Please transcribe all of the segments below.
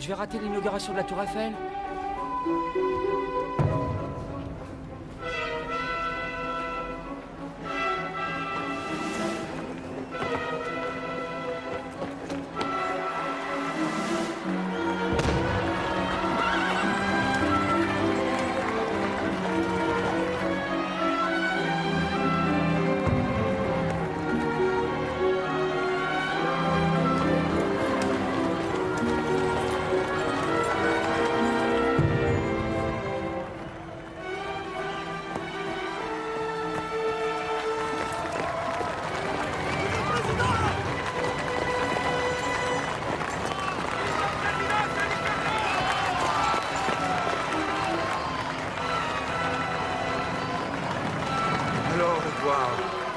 Je vais rater l'inauguration de la Tour Eiffel.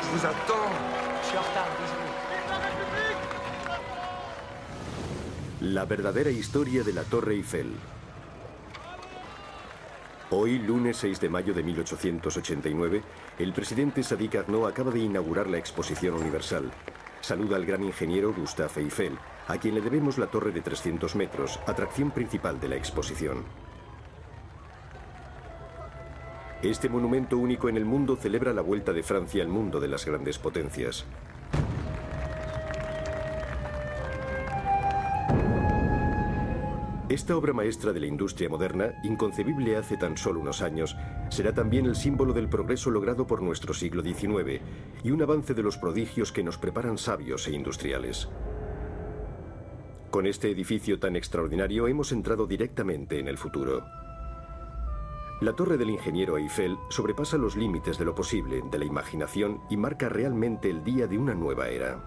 Je vous attends. Je suis en retard, désolé. La verdadera historia de la Torre Eiffel. Hoy, lunes 6 de mayo de 1889, el presidente Sadi Carnot acaba de inaugurar la Exposición Universal. Saluda al gran ingeniero Gustave Eiffel, a quien le debemos la torre de 300 metros, atracción principal de la exposición. Este monumento único en el mundo celebra la vuelta de Francia al mundo de las grandes potencias. Esta obra maestra de la industria moderna, inconcebible hace tan solo unos años, será también el símbolo del progreso logrado por nuestro siglo XIX y un avance de los prodigios que nos preparan sabios e industriales. Con este edificio tan extraordinario hemos entrado directamente en el futuro. La torre del ingeniero Eiffel sobrepasa los límites de lo posible, de la imaginación, y marca realmente el día de una nueva era.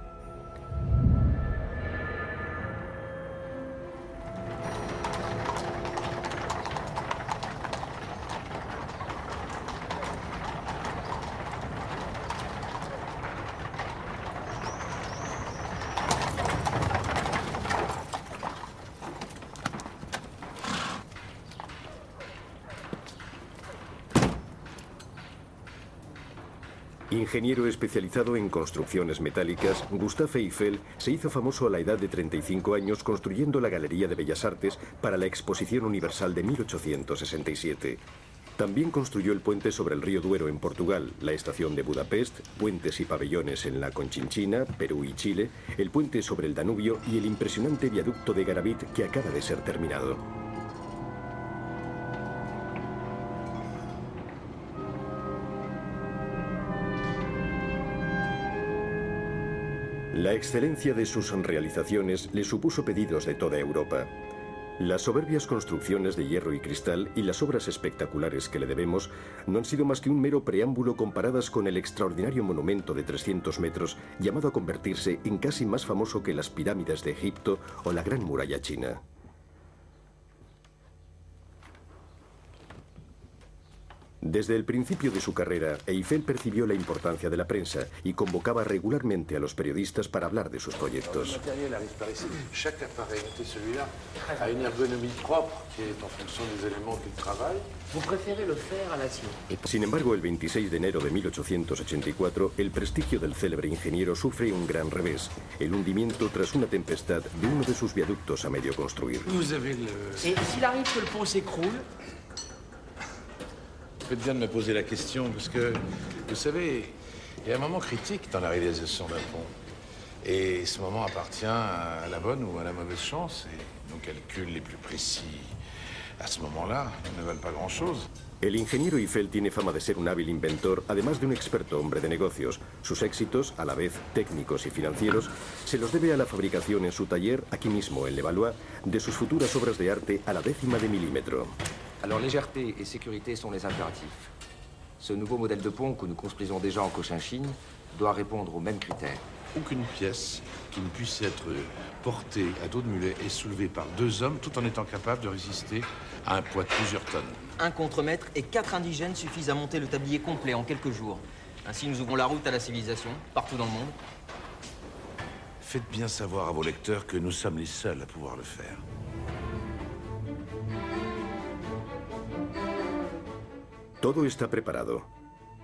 Ingeniero especializado en construcciones metálicas, Gustave Eiffel se hizo famoso a la edad de 35 años construyendo la Galería de Bellas Artes para la Exposición Universal de 1867. También construyó el puente sobre el río Duero en Portugal, la estación de Budapest, puentes y pabellones en la Conchinchina, Perú y Chile, el puente sobre el Danubio y el impresionante viaducto de Garavit que acaba de ser terminado. La excelencia de sus realizaciones le supuso pedidos de toda Europa. Las soberbias construcciones de hierro y cristal y las obras espectaculares que le debemos no han sido más que un mero preámbulo comparadas con el extraordinario monumento de 300 metros llamado a convertirse en casi más famoso que las pirámides de Egipto o la Gran Muralla China. Desde el principio de su carrera, Eiffel percibió la importancia de la prensa y convocaba regularmente a los periodistas para hablar de sus proyectos. Sin embargo, el 26 de enero de 1884, el prestigio del célebre ingeniero sufre un gran revés, el hundimiento tras una tempestad de uno de sus viaductos a medio construir. Et s'il arrive que le pont s'écroule? Faites bien de me poser la question, parce que, vous savez, il y a un moment critique dans la réalisation d'un pont. Et ce moment appartient à la bonne ou à la mauvaise chance. Et nos calculs les plus précis, à ce moment-là, ne valent pas grand-chose. El ingeniero Eiffel tiene fama de ser un hábil inventor, además de un experto hombre de negocios. Sus éxitos, a la vez técnicos y financieros, se los debe a la fabricación en su taller, aquí mismo en Levallois, de sus futuras obras de arte a la décima de milímetro. Alors légèreté et sécurité sont les impératifs. Ce nouveau modèle de pont que nous construisons déjà en Cochinchine doit répondre aux mêmes critères. Aucune pièce qui ne puisse être portée à dos de mulet et soulevée par deux hommes tout en étant capable de résister à un poids de plusieurs tonnes. Un contremaître et 4 indigènes suffisent à monter le tablier complet en quelques jours. Ainsi, nous ouvrons la route à la civilisation, partout dans le monde. Faites bien savoir à vos lecteurs que nous sommes les seuls à pouvoir le faire. Todo está preparado.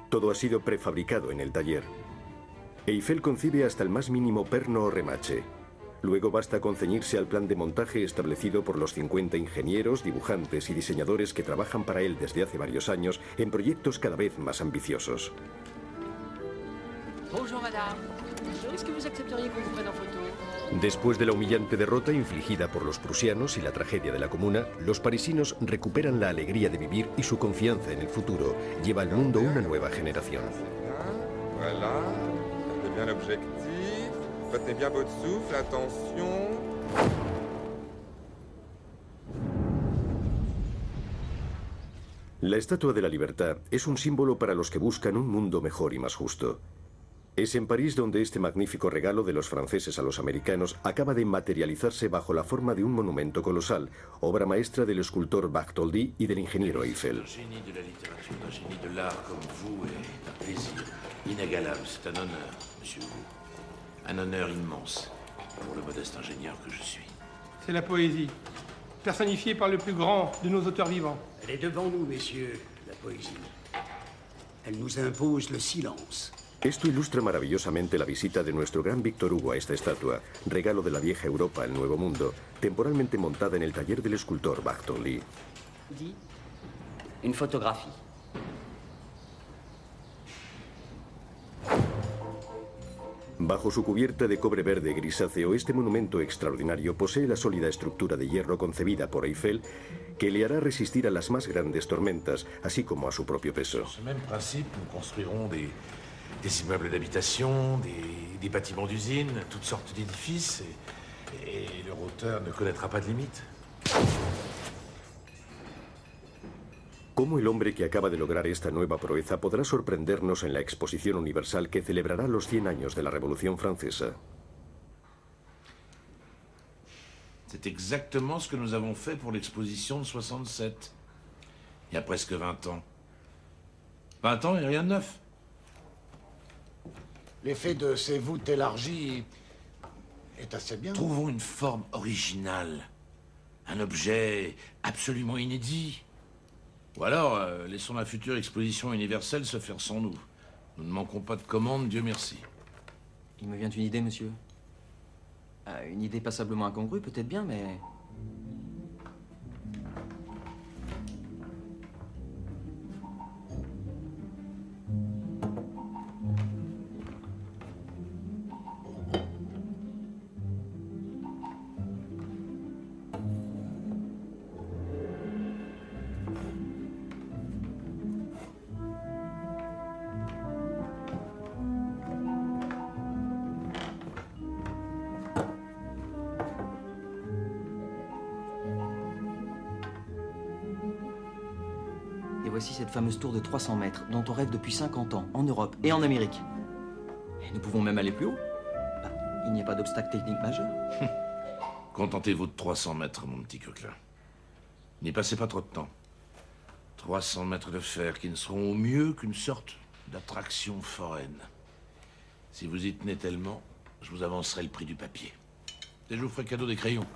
Todo ha sido prefabricado en el taller. Eiffel concibe hasta el más mínimo perno o remache. Luego basta con ceñirse al plan de montaje establecido por los 50 ingenieros, dibujantes y diseñadores que trabajan para él desde hace varios años en proyectos cada vez más ambiciosos. Bonjour, madame. Est-ce que vous accepteriez qu'on vous prenne en photo? Después de la humillante derrota infligida por los prusianos y la tragedia de la Comuna, los parisinos recuperan la alegría de vivir y su confianza en el futuro. Lleva al mundo una nueva generación. Voilà. Gardez bien l'objectif. Retenez bien votre souffle. Attention. La Estatua de la Libertad es un símbolo para los que buscan un mundo mejor y más justo. Es en París donde este magnífico regalo de los franceses a los americanos acaba de materializarse bajo la forma de un monumento colosal, obra maestra del escultor Bartholdi y del ingeniero Eiffel. Un génie de la littérature, un génie de l'art comme vous est un plaisir inégalable. C'est un honneur, monsieur Wu. Un honneur immense pour le modeste ingénieur que je suis. C'est la poésie, personnifiée par le plus grand de nos auteurs vivants. Elle est devant nous, messieurs, la poésie. Elle nous impose le silence. Esto ilustra maravillosamente la visita de nuestro gran Víctor Hugo a esta estatua, regalo de la vieja Europa al Nuevo Mundo, temporalmente montada en el taller del escultor Bartholdi. Dit une photographie. Bajo su cubierta de cobre verde grisáceo, este monumento extraordinario posee la sólida estructura de hierro concebida por Eiffel, que le hará resistir a las más grandes tormentas, así como a su propio peso. Sur ce même principe, nous construirons des immeubles d'habitation, des bâtiments d'usine, toutes sortes d'édifices, et leur hauteur ne connaîtra pas de limite. ¿Cómo el hombre que acaba de lograr esta nueva proeza podrá sorprendernos en la exposición universal que celebrará los 100 años de la Revolución Francesa? C'est exactement ce que nous avons fait pour l'exposition de 67. Il y a presque 20 ans. 20 ans et rien de neuf. L'effet de ces voûtes élargies est assez bien. Trouvons une forme originale. Un objet absolument inédit. Ou alors, laissons la future exposition universelle se faire sans nous. Nous ne manquons pas de commandes, Dieu merci. Il me vient une idée, monsieur. Une idée passablement incongrue, peut-être bien, mais... Voici cette fameuse tour de 300 mètres, dont on rêve depuis 50 ans, en Europe et en Amérique. Et nous pouvons même aller plus haut. Bah, il n'y a pas d'obstacle technique majeur. Contentez-vous de 300 mètres, mon petit coquelin. N'y passez pas trop de temps. 300 mètres de fer qui ne seront au mieux qu'une sorte d'attraction foraine. Si vous y tenez tellement, je vous avancerai le prix du papier. Et je vous ferai cadeau des crayons.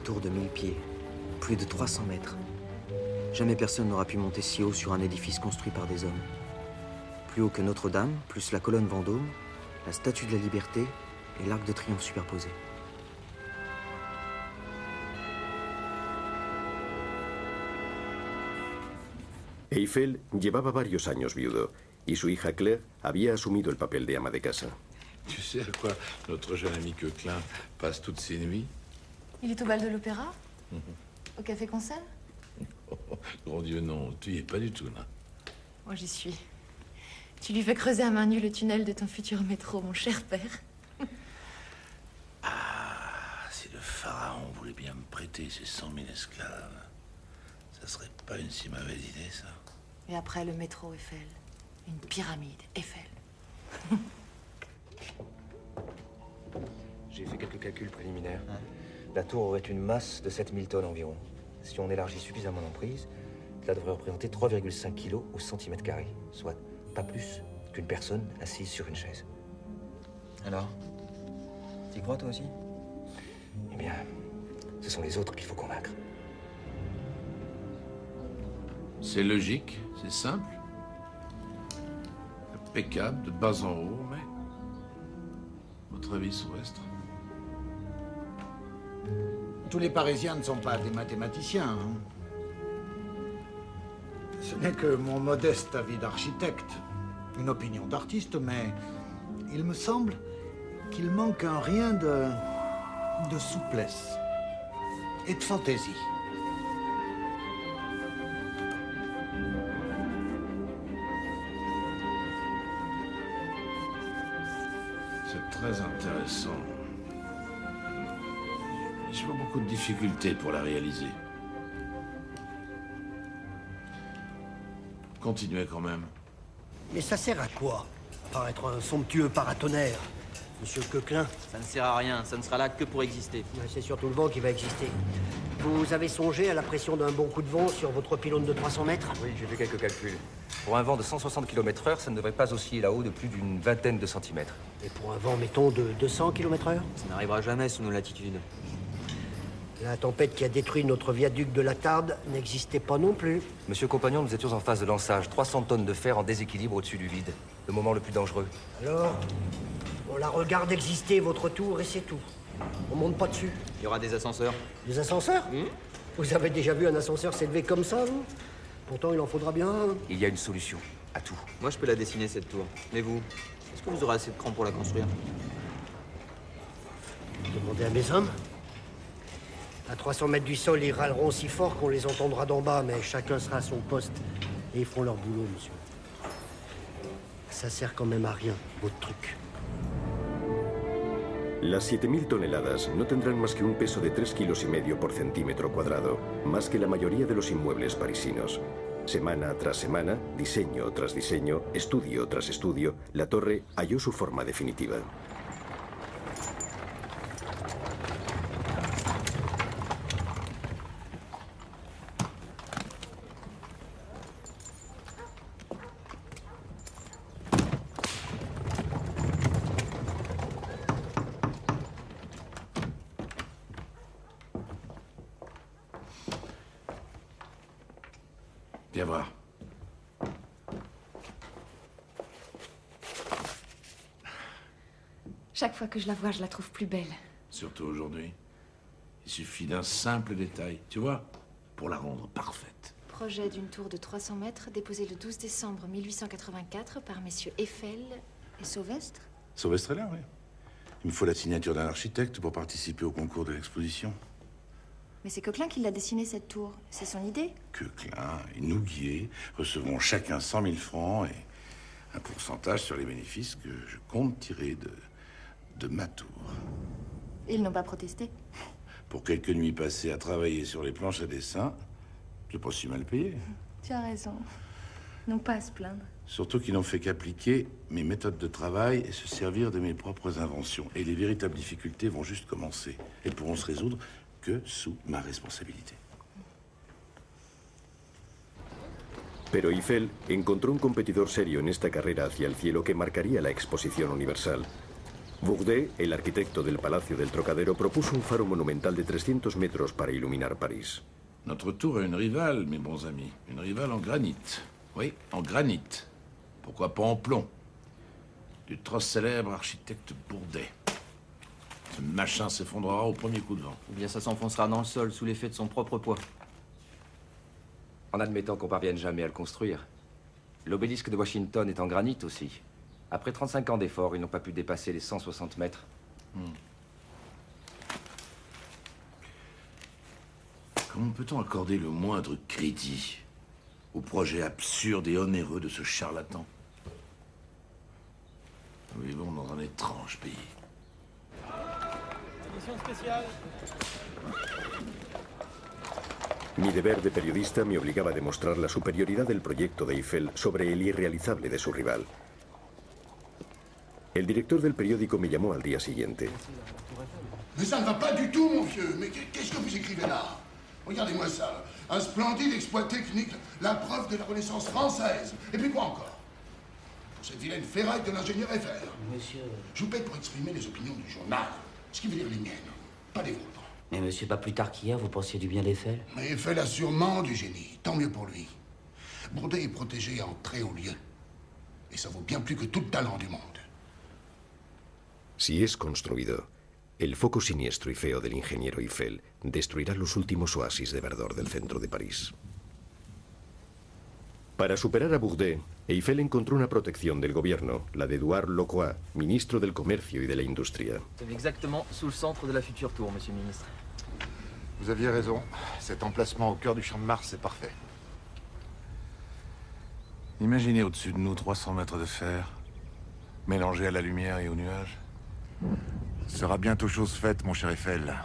Tour de 1000 pieds, plus de 300 mètres. Jamais personne n'aura pu monter si haut sur un édifice construit par des hommes. Plus haut que Notre-Dame, plus la colonne Vendôme, la Statue de la Liberté et l'Arc de Triomphe superposé. Eiffel llevaba varios años viudo y su hija Claire había asumido el papel de ama de casa. Tu sais à quoi notre jeune ami Coquelin passe toutes ses nuits? Il est au bal de l'Opéra? Au Café Concert? Oh, grand Dieu, non. Tu y es pas du tout, là. Moi, j'y suis. Tu lui fais creuser à main nue le tunnel de ton futur métro, mon cher père. Ah, si le pharaon voulait bien me prêter ses 100 000 esclaves, ça serait pas une si mauvaise idée, ça. Et après, le métro Eiffel. Une pyramide Eiffel. J'ai fait quelques calculs préliminaires. La tour aurait une masse de 7000 tonnes environ. Si on élargit suffisamment l'emprise, cela devrait représenter 3,5 kilos au centimètre carré, soit pas plus qu'une personne assise sur une chaise. Alors? T'y crois, toi aussi? Eh bien, Ce sont les autres qu'il faut convaincre. C'est logique, c'est simple. Impeccable, de bas en haut, mais... Votre avis, Sauvestre? Tous les Parisiens ne sont pas des mathématiciens. Hein. Ce n'est que mon modeste avis d'architecte. Une opinion d'artiste, mais il me semble qu'il manque un rien de souplesse et de fantaisie. C'est très intéressant. Je vois beaucoup de difficultés pour la réaliser. Continuez quand même. Mais ça sert à quoi? À part être un somptueux paratonnerre, Monsieur Coquelin. Ça ne sert à rien, ça ne sera là que pour exister. C'est surtout le vent qui va exister. Vous avez songé à la pression d'un bon coup de vent sur votre pylône de 300 mètres? Oui, j'ai fait quelques calculs. Pour un vent de 160 km/h, ça ne devrait pas osciller là-haut de plus d'une vingtaine de centimètres. Et pour un vent, mettons, de 200 km/h? Ça n'arrivera jamais sous nos latitudes. La tempête qui a détruit notre viaduc de la Tarde n'existait pas non plus. Monsieur Compagnon, nous étions en phase de lançage. 300 tonnes de fer en déséquilibre au-dessus du vide. Le moment le plus dangereux. Alors, on la regarde exister, votre tour, et c'est tout. On monte pas dessus. Il y aura des ascenseurs. Des ascenseurs? Vous avez déjà vu un ascenseur s'élever comme ça, vous? Pourtant, il en faudra bien un. Il y a une solution à tout. Moi, je peux la dessiner, cette tour. Mais vous, est-ce que vous aurez assez de cran pour la construire? Demandez à mes hommes. À 300 mètres du sol, ils râleront si fort qu'on les entendra d'en bas, mais chacun sera à son poste. Et ils feront leur boulot, monsieur. Ça sert quand même à rien, votre truc. Las 7.000 toneladas no tendrán más que un peso de 3,5 kilos por centímetro cuadrado, más que la mayoría de los inmuebles parisinos. Semana tras semana, diseño tras diseño, estudio tras estudio, la torre halló su forma definitiva. Viens voir. Chaque fois que je la vois, je la trouve plus belle. Surtout aujourd'hui. Il suffit d'un simple détail, tu vois, pour la rendre parfaite. Projet d'une tour de 300 mètres déposé le 12 décembre 1884 par messieurs Eiffel et Sauvestre. Sauvestre est là, oui. Il me faut la signature d'un architecte pour participer au concours de l'exposition. Mais c'est Coquelin qui l'a dessiné, cette tour. C'est son idée. Coquelin et Nouguier recevront chacun 100 000 francs et un pourcentage sur les bénéfices que je compte tirer de ma tour. Ils n'ont pas protesté. Pour quelques nuits passées à travailler sur les planches à dessin, je pas si mal payé. Tu as raison. Ils n'ont pas à se plaindre. Surtout qu'ils n'ont fait qu'appliquer mes méthodes de travail et se servir de mes propres inventions. Et les véritables difficultés vont juste commencer. Elles pourront se résoudre que sous ma responsabilité. Pero Eiffel encontró un competidor serio en esta carrera hacia el cielo que marcaría la exposición universal. Bourdet, el arquitecto del Palacio del Trocadero, propuso un faro monumental de 300 metros para iluminar París. Notre tour a une rivale, mes bons amis. Une rivale en granit. Oui, en granit. Pourquoi pas en plomb? Du trop célèbre architecte Bourdet. Ce machin s'effondrera au premier coup de vent. Ou bien ça s'enfoncera dans le sol sous l'effet de son propre poids. En admettant qu'on parvienne jamais à le construire. L'obélisque de Washington est en granit aussi. Après 35 ans d'efforts, ils n'ont pas pu dépasser les 160 mètres. Comment peut-on accorder le moindre crédit au projet absurde et onéreux de ce charlatan? Nous vivons dans un étrange pays. Édition spéciale. Mi deber de periodista me obligaba a demostrar la superioridad del proyecto de Eiffel sobre el irrealizable de su rival. El director del periódico me llamó al día siguiente. Mais ça ne va pas du tout, mon vieux. Mais qu'est-ce que vous écrivez là? Regardez-moi ça. Un splendide exploit technique, la preuve de la Renaissance française. Et puis quoi encore? Pour cette vilaine ferraille de l'ingénieur Eiffel. Monsieur... Je vous paye pour exprimer les opinions du journal. Ce qui veut dire les miennes, pas les vôtres. Mais monsieur, pas plus tard qu'hier, vous pensiez du bien d'Eiffel? Mais Eiffel a sûrement du génie. Tant mieux pour lui. Bourdet est protégé en très haut lieu. Et ça vaut bien plus que tout le talent du monde. Si es construido, el foco siniestro y feo del ingeniero Eiffel destruirá los últimos oasis de verdor del centro de París. Para superar a Bourdet, Eiffel encontró una protección del gobierno, la de Édouard Locroix, ministro del Comercio y de la Industria. C'est exactement sous le centre de la future tour, monsieur le ministre. Vous aviez raison. Cet emplacement au cœur du champ de Mars, c'est parfait. Imaginez au-dessus de nous 300 mètres de fer, mélangés à la lumière et aux nuages. Ce sera bientôt chose faite, mon cher Eiffel.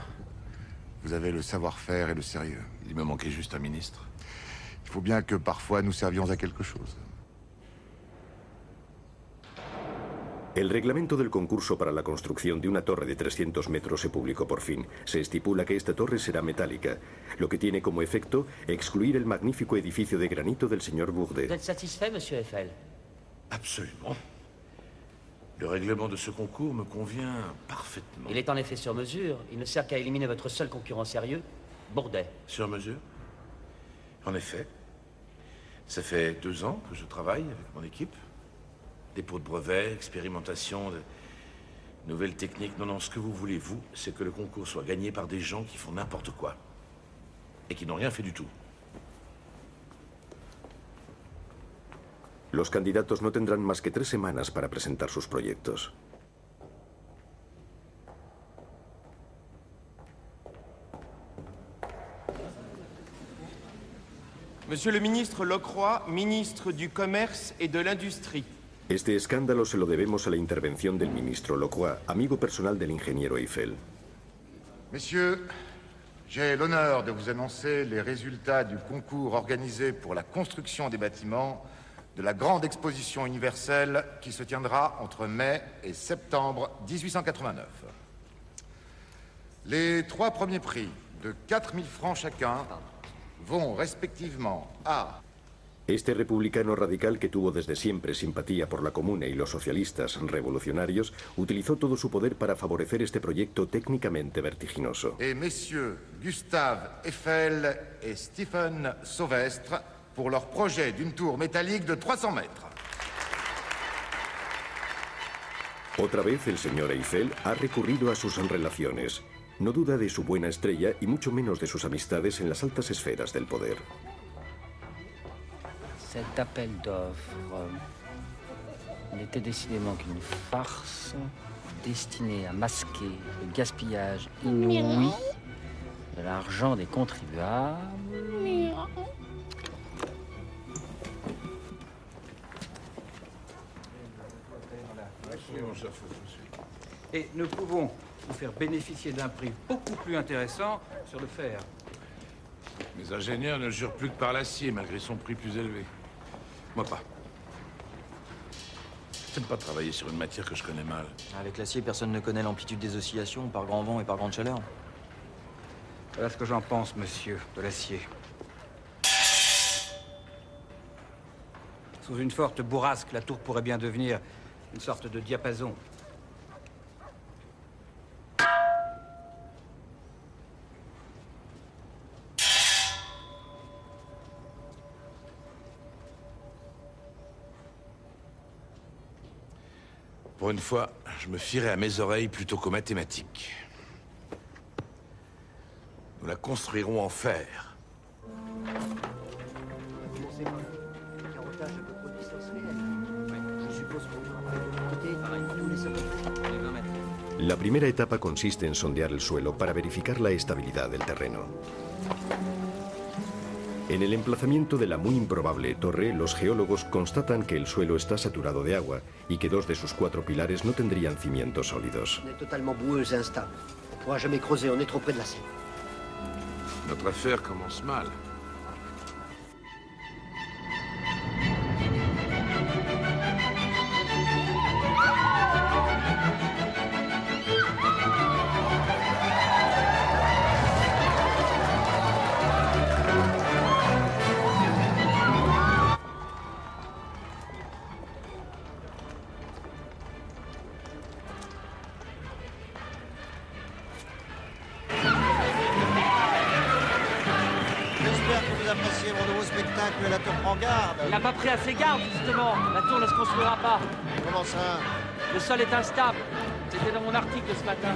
Vous avez le savoir-faire et le sérieux. Il me manquait juste un ministre. Il faut bien que parfois nous servions à quelque chose. El reglamento del concurso para la construcción de una torre de 300 metros se publicó por fin. Se estipula que esta torre será metálica, lo que tiene como efecto excluir el magnífico edificio de granito del señor Bourdet. Vous êtes satisfait, monsieur Eiffel? Absolument. Le règlement de ce concours me convient parfaitement. Il est en effet sur mesure. Il ne sert qu'à éliminer votre seul concurrent sérieux, Bourdet. Sur mesure? En effet. Ça fait 2 ans que je travaille avec mon équipe. Dépôt de brevets, expérimentation, de nouvelles techniques. Non, ce que vous voulez, vous, c'est que le concours soit gagné par des gens qui font n'importe quoi. Et qui n'ont rien fait du tout. Los candidatos no tendrán más que 3 semanas para presentar sus proyectos. Monsieur le ministre Locroix, ministre du Commerce et de l'Industrie. Este escándalo se lo debemos a la intervención del ministro Locroix, amigo personal del ingeniero Eiffel. Messieurs, j'ai l'honneur de vous annoncer les résultats du concours organisé pour la construction des bâtiments de la grande exposition universelle qui se tiendra entre mai et septembre 1889. Les 3 premiers prix de 4 000 francs chacun vont respectivement a... Este republicano radical que tuvo desde siempre simpatía por la Comuna y los socialistas revolucionarios utilizó todo su poder para favorecer este proyecto técnicamente vertiginoso. Et messieurs Gustave Eiffel et Stephen Sauvestre pour leur projet d'une tour métallique de 300 mètres. Otra vez el señor Eiffel ha recurrido a sus relaciones. No duda de su buena estrella y mucho menos de sus amistades en las altas esferas del poder. Cet appel d'offres n'était décidément qu'une farce destinée à masquer le gaspillage inouï de l'argent des contribuables. Et nous pouvons vous faire bénéficier d'un prix beaucoup plus intéressant sur le fer. Mes ingénieurs ne jurent plus que par l'acier, malgré son prix plus élevé. Moi pas. J'aime pas travailler sur une matière que je connais mal. Avec l'acier, personne ne connaît l'amplitude des oscillations par grand vent et par grande chaleur. Voilà ce que j'en pense, monsieur, de l'acier. Sous une forte bourrasque, la tour pourrait bien devenir une sorte de diapason. Pour une fois, je me fierai à mes oreilles plutôt qu'aux mathématiques. Nous la construirons en fer. Commencez par le carottage de votre distance réelle. Je suppose qu'on travaille de l'autre côté, pareil, tous les sommets. La primera etapa consiste en sondear el suelo para verificar la estabilidad del terreno. En el emplazamiento de la muy improbable torre, los geólogos constatan que el suelo está saturado de agua y que 2 de sus 4 pilares no tendrían cimientos sólidos. On est totalement boueuse et instable. On ne pourra jamais creuser, on est trop près de l'acier. Notre affaire commence mal. spectacle, la tour prend garde. Il n'a pas pris assez garde, justement. La tour ne se construira pas. Comment ça? Le sol est instable. C'était dans mon article de ce matin.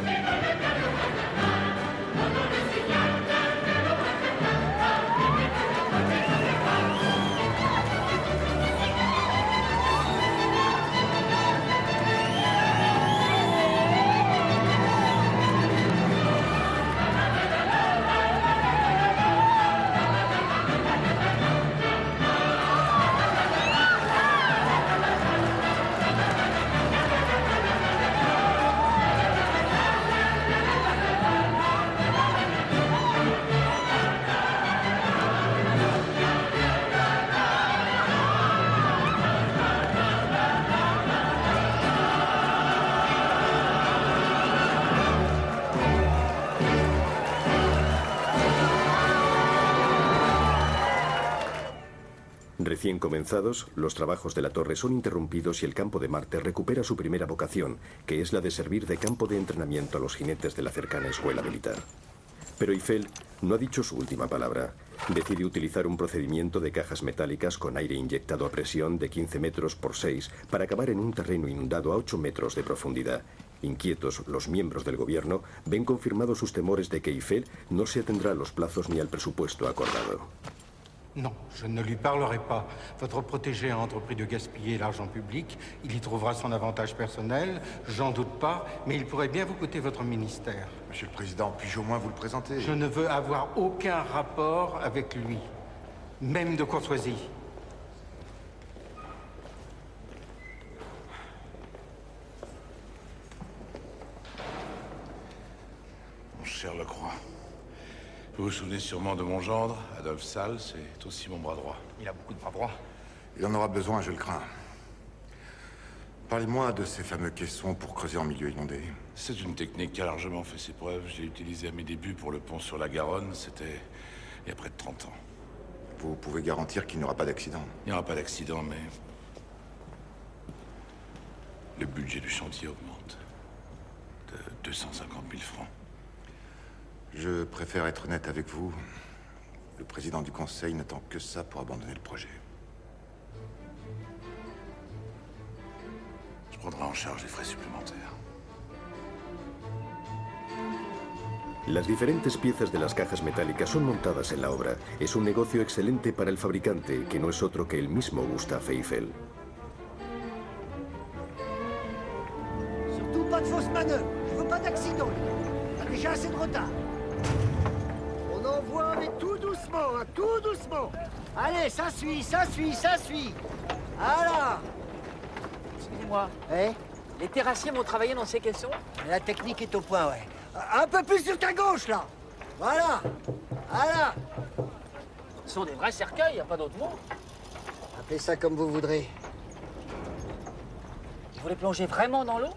Recién comenzados, los trabajos de la torre son interrumpidos y el campo de Marte recupera su primera vocación, que es la de servir de campo de entrenamiento a los jinetes de la cercana escuela militar. Pero Eiffel no ha dicho su última palabra. Decide utilizar un procedimiento de cajas metálicas con aire inyectado a presión de 15 metros por 6 para acabar en un terreno inundado a 8 metros de profundidad. Inquietos, los miembros del gobierno ven confirmados sus temores de que Eiffel no se atendrá a los plazos ni al presupuesto acordado. Non, je ne lui parlerai pas. Votre protégé a entrepris de gaspiller l'argent public. Il y trouvera son avantage personnel, j'en doute pas, mais il pourrait bien vous coûter votre ministère. Monsieur le Président, puis-je au moins vous le présenter? Je ne veux avoir aucun rapport avec lui, même de courtoisie. Mon cher Lecroix, vous vous souvenez sûrement de mon gendre, Adolphe Salle, c'est aussi mon bras droit. Il a beaucoup de bras droits. Il en aura besoin, je le crains. Parlez-moi de ces fameux caissons pour creuser en milieu inondé. C'est une technique qui a largement fait ses preuves. Je l'ai utilisée à mes débuts pour le pont sur la Garonne. C'était il y a près de 30 ans. Vous pouvez garantir qu'il n'y aura pas d'accident? Il n'y aura pas d'accident, mais le budget du chantier augmente de 250 000 francs. Je préfère être honnête avec vous. Le président du conseil n'attend que ça pour abandonner le projet. Je prendrai en charge les frais supplémentaires. Las diferentes piezas de las cajas metálicas son montadas en la obra. Es un negocio excelente para el fabricante, que no es otro que el mismo Gustave Eiffel. Surtout pas de fausse manœuvre. Je veux pas d'accident. T'as déjà assez de retard. On envoie, mais tout doucement, hein, tout doucement. Allez, ça suit, ça suit, ça suit. Voilà. Excusez-moi. Eh? Les terrassiers vont travailler dans ces caissons? La technique est au point, ouais. Un peu plus sur ta gauche, là. Voilà. Voilà. Ce sont des vrais cercueils, y a pas d'autre mot. Appelez ça comme vous voudrez. Vous les plongez vraiment dans l'eau?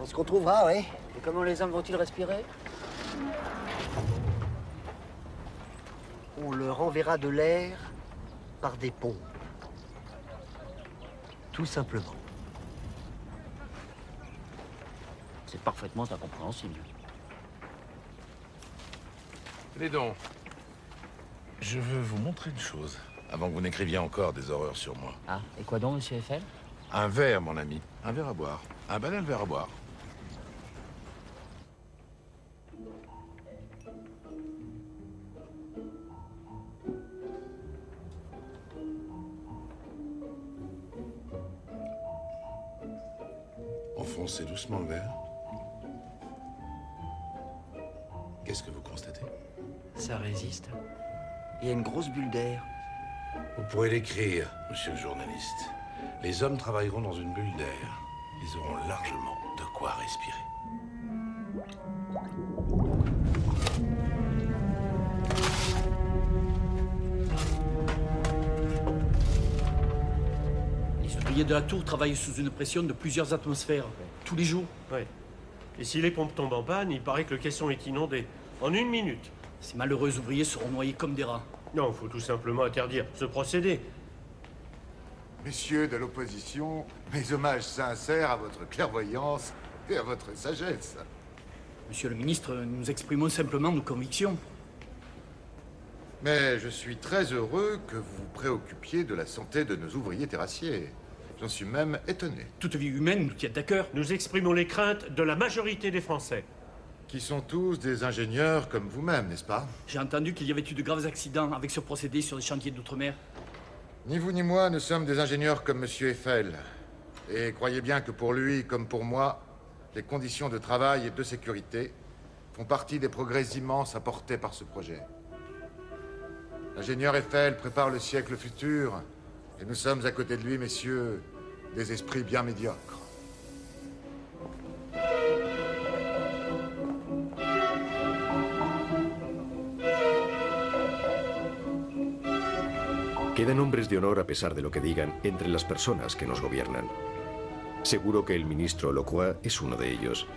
On se retrouvera, oui. Et comment les hommes vont-ils respirer? On leur enverra de l'air par des pompes. Tout simplement. C'est parfaitement incompréhensible. Allez donc. Je veux vous montrer une chose, avant que vous n'écriviez encore des horreurs sur moi. Ah, et quoi donc, monsieur Eiffel? Un verre, mon ami. Un verre à boire. Un banal verre à boire. Enfoncez doucement le verre. Qu'est-ce que vous constatez? Ça résiste. Il y a une grosse bulle d'air. Vous pourrez l'écrire, monsieur le journaliste. Les hommes travailleront dans une bulle d'air. Ils auront largement de quoi respirer. Les ouvriers de la tour travaillent sous une pression de plusieurs atmosphères, tous les jours. Ouais. Et si les pompes tombent en panne, il paraît que le caisson est inondé. En 1 minute. Ces malheureux ouvriers seront noyés comme des rats. Non, il faut tout simplement interdire ce procédé. Messieurs de l'opposition, mes hommages sincères à votre clairvoyance et à votre sagesse. Monsieur le ministre, nous exprimons simplement nos convictions. Mais je suis très heureux que vous vous préoccupiez de la santé de nos ouvriers terrassiers. J'en suis même étonné. Toute vie humaine nous tient à cœur. Nous exprimons les craintes de la majorité des Français. Qui sont tous des ingénieurs comme vous-même, n'est-ce pas? J'ai entendu qu'il y avait eu de graves accidents avec ce procédé sur les chantiers d'outre-mer. Ni vous ni moi ne sommes des ingénieurs comme Monsieur Eiffel. Et croyez bien que pour lui, comme pour moi, les conditions de travail et de sécurité font partie des progrès immenses apportés par ce projet. L'ingénieur Eiffel prépare le siècle futur, et nous sommes à côté de lui, messieurs, des esprits bien médiocres. Quedan hombres de honor, a pesar de lo que digan, entre las personas que nos gobiernan. Seguro que el ministro Locroix es uno de ellos.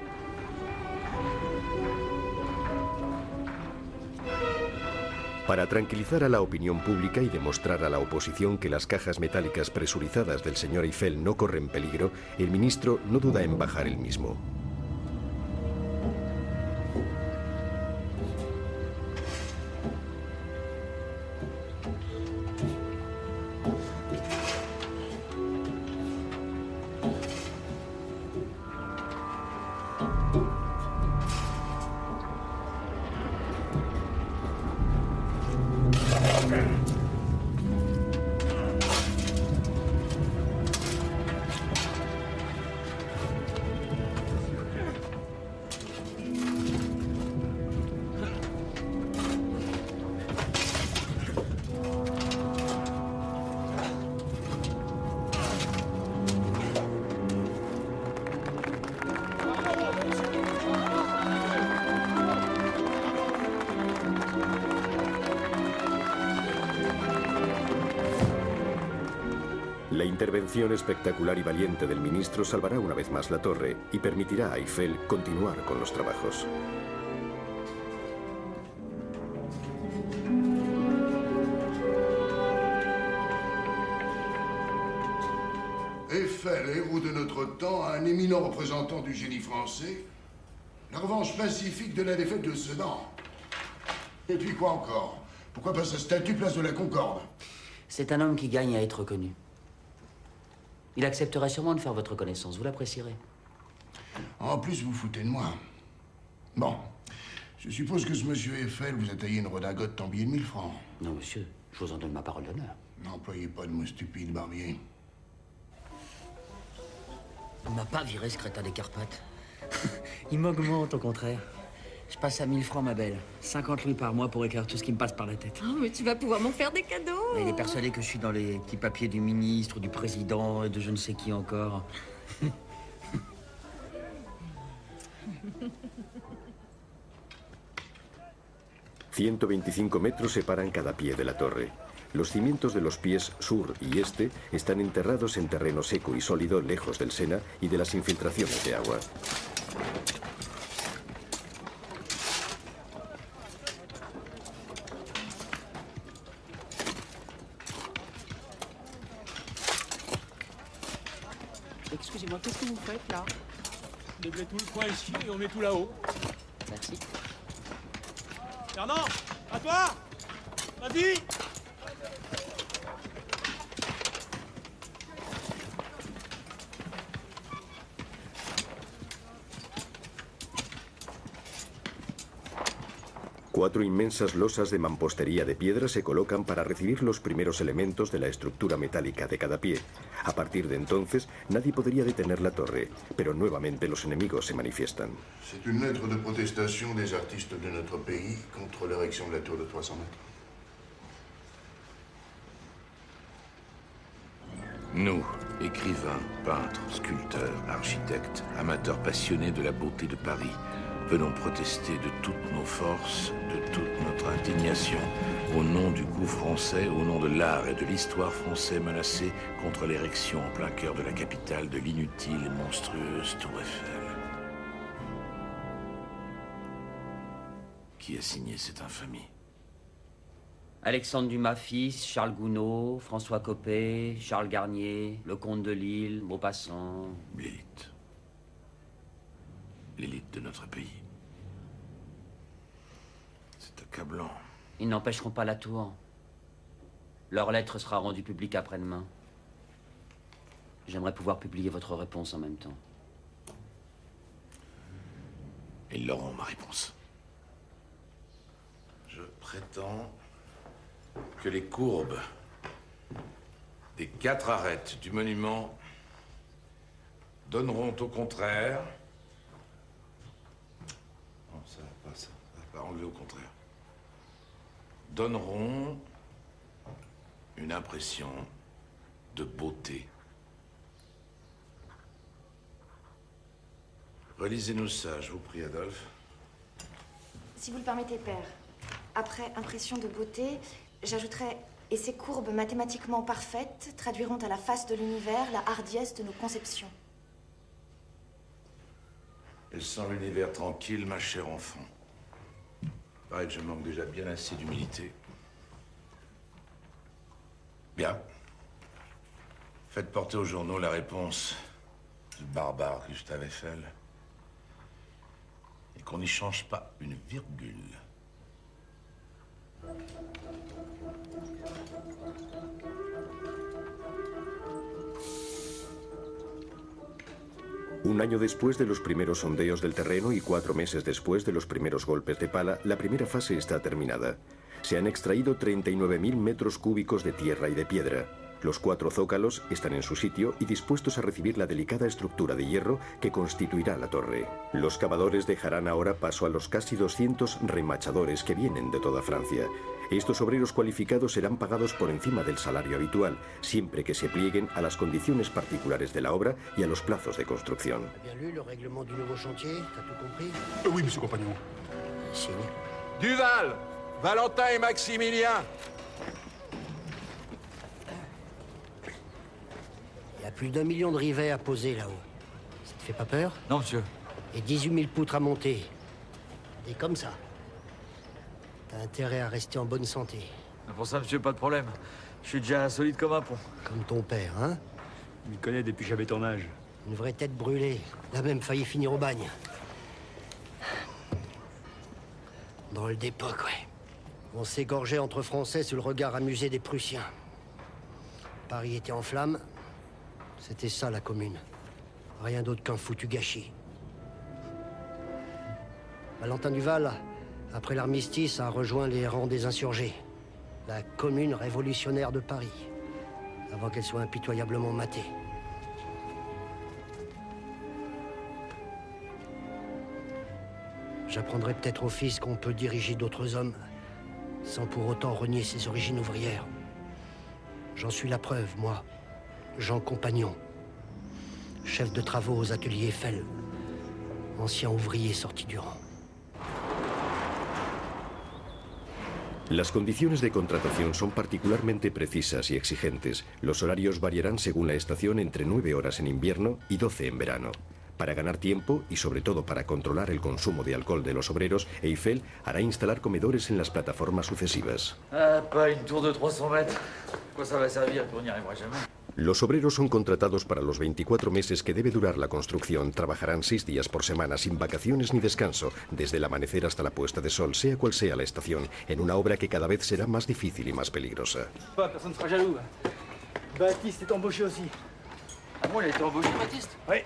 Para tranquilizar a la opinión pública y demostrar a la oposición que las cajas metálicas presurizadas del señor Eiffel no corren peligro, el ministro no duda en bajar el mismo. La intervención espectacular y valiente del ministro salvará una vez más la torre y permitirá a Eiffel continuar con los trabajos. Eiffel, héros de notre temps, un éminent représentant du génie français, la revanche pacifique de la défaite de Sedan. Et puis quoi encore? Pourquoi pas sa statue place de la Concorde? C'est un homme qui gagne à être reconnu. Il accepterait sûrement de faire votre connaissance, vous l'apprécierez. En plus, vous foutez de moi. Bon, je suppose que ce monsieur Eiffel vous a taillé une redingote en billets de 1000 francs. Non, monsieur, je vous en donne ma parole d'honneur. N'employez pas de mots stupides, Barbier. On m'a pas viré ce crétin des Carpates. Il m'augmente, au contraire. Je passe à 1000 francs, ma belle. 50 louis par mois pour écrire tout ce qui me passe par la tête. Oh, mais tu vas pouvoir m'en faire des cadeaux. Mais il est persuadé que je suis dans les petits papiers du ministre, du président et de je ne sais qui encore. 125 metros separan cada pie de la torre. Los cimientos de los pies sur y este están enterrados en terreno seco y sólido, lejos del Sena y de las infiltraciones de agua. Excusez-moi, qu'est-ce que vous faites là? On déblaye tout le coin ici et on met tout là-haut. Merci. Fernand, à toi! Vas-y! Cuatro inmensas losas de mampostería de piedra se colocan para recibir los primeros elementos de la estructura metálica de cada pie. A partir de entonces, nadie podría detener la torre, pero nuevamente los enemigos se manifiestan. C'est une lettre de protestation des artistes de notre pays contre l'érection de la tour de 300 mètres. Nous, écrivains, peintres, sculpteurs, architectes, amateurs passionnés de la beauté de Paris, venons protester de toutes nos forces, de toute notre indignation, au nom du goût français, au nom de l'art et de l'histoire français menacés contre l'érection en plein cœur de la capitale de l'inutile et monstrueuse Tour Eiffel. Qui a signé cette infamie? Alexandre Dumas fils, Charles Gounod, François Copé, Charles Garnier, le comte de Lille, Maupassant. L'élite. L'élite de notre pays. C'est accablant. Ils n'empêcheront pas la tour. Leur lettre sera rendue publique après-demain. J'aimerais pouvoir publier votre réponse en même temps. Ils l'auront, ma réponse. Je prétends que les courbes des 4 arêtes du monument donneront au contraire... Non, ça va pas, ça. Ça va pas enlever au contraire. Donneront une impression de beauté. Relisez-nous ça, je vous prie, Adolphe. Si vous le permettez, père. Après impression de beauté, j'ajouterais « Et ces courbes mathématiquement parfaites traduiront à la face de l'univers la hardiesse de nos conceptions. » Et sans l'univers tranquille, ma chère enfant. Paraît que je manque déjà bien assez d'humilité. Bien. Faites porter aux journaux la réponse du barbare Gustave Eiffel. Et qu'on n'y change pas une virgule. Un año después de los primeros sondeos del terreno y 4 meses después de los primeros golpes de pala, la primera fase está terminada. Se han extraído 39.000 metros cúbicos de tierra y de piedra. Los 4 zócalos están en su sitio y dispuestos a recibir la delicada estructura de hierro que constituirá la torre. Los cavadores dejarán ahora paso a los casi 200 remachadores que vienen de toda Francia. Estos obreros cualificados serán pagados por encima del salario habitual, siempre que se plieguen a las condiciones particulares de la obra y a los plazos de construcción. Bien lu le règlement du nouveau chantier, t'as tout compris? Oui, monsieur Compagnon. Signe. Duval, Valentin et Maximilien. Il y a plus d'1 million de rivets à poser là-haut. Ça te fait pas peur? Non, monsieur. Et 18 000 poutres à monter. Et comme ça. T'as intérêt à rester en bonne santé. Pour ça, monsieur, pas de problème. Je suis déjà solide comme un pont. Comme ton père, hein? Il me connaît depuis que j'avais ton âge. Une vraie tête brûlée. Il a même failli finir au bagne. Drôle d'époque, ouais. On s'égorgeait entre Français sous le regard amusé des Prussiens. Paris était en flammes. C'était ça, la commune. Rien d'autre qu'un foutu gâchis. Valentin Duval, après l'armistice, a rejoint les rangs des insurgés. La commune révolutionnaire de Paris. Avant qu'elle soit impitoyablement matée. J'apprendrai peut-être au fils qu'on peut diriger d'autres hommes sans pour autant renier ses origines ouvrières. J'en suis la preuve, moi, Jean Compagnon, chef de travaux aux ateliers Eiffel, ancien ouvrier sorti du rang. Las condiciones de contratación son particularmente precisas y exigentes. Los horarios variarán según la estación entre 9 horas en invierno y 12 en verano. Para ganar tiempo y sobre todo para controlar el consumo de alcohol de los obreros, Eiffel hará instalar comedores en las plataformas sucesivas. Ah, pas une tour de 300 mètres. Quoi ça va servir? On n'y arrivera jamais. Los obreros son contratados para los 24 meses que debe durar la construcción. Trabajarán 6 días por semana, sin vacaciones ni descanso, desde el amanecer hasta la puesta de sol, sea cual sea la estación, en una obra que cada vez será más difícil y más peligrosa. Personne ne sera jaloux. Baptiste est embauché aussi. Ah bon, il a été embauché, Baptiste? Oui.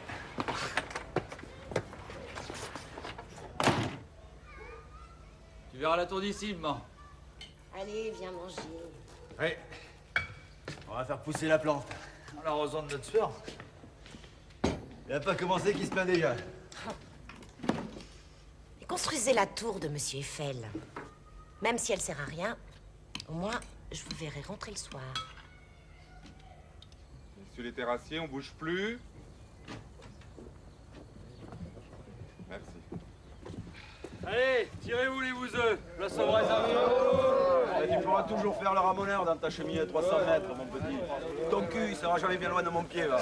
Tu verras la tour d'ici, maman. Allez, viens manger. Oui. On va faire pousser la plante. En l'arrosant de notre sueur. Il n'a pas commencé qu'il se plaint déjà. Et construisez la tour de Monsieur Eiffel. Même si elle sert à rien, au moins, je vous verrai rentrer le soir. Monsieur les terrassiers, on bouge plus. Merci. Allez, tirez-vous les bouseux. La sommes réservée. Tu pourras toujours faire le ramoneur dans ta cheminée à 300 mètres, mon petit. Ton cul, il sera jamais bien loin de mon pied, va.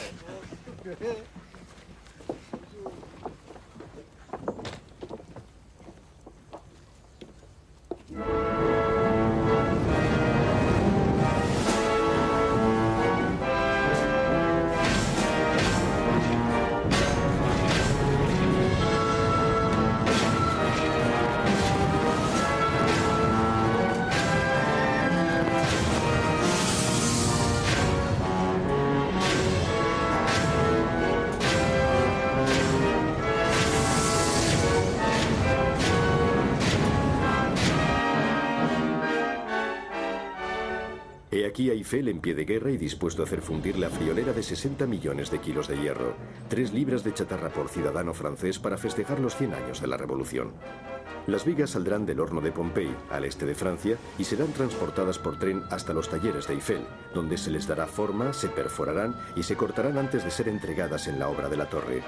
He aquí a Eiffel en pie de guerra y dispuesto a hacer fundir la friolera de 60 millones de kilos de hierro, 3 libras de chatarra por ciudadano francés para festejar los 100 años de la Revolución. Las vigas saldrán del horno de Pompey, al este de Francia, y serán transportadas por tren hasta los talleres de Eiffel, donde se les dará forma, se perforarán y se cortarán antes de ser entregadas en la obra de la torre.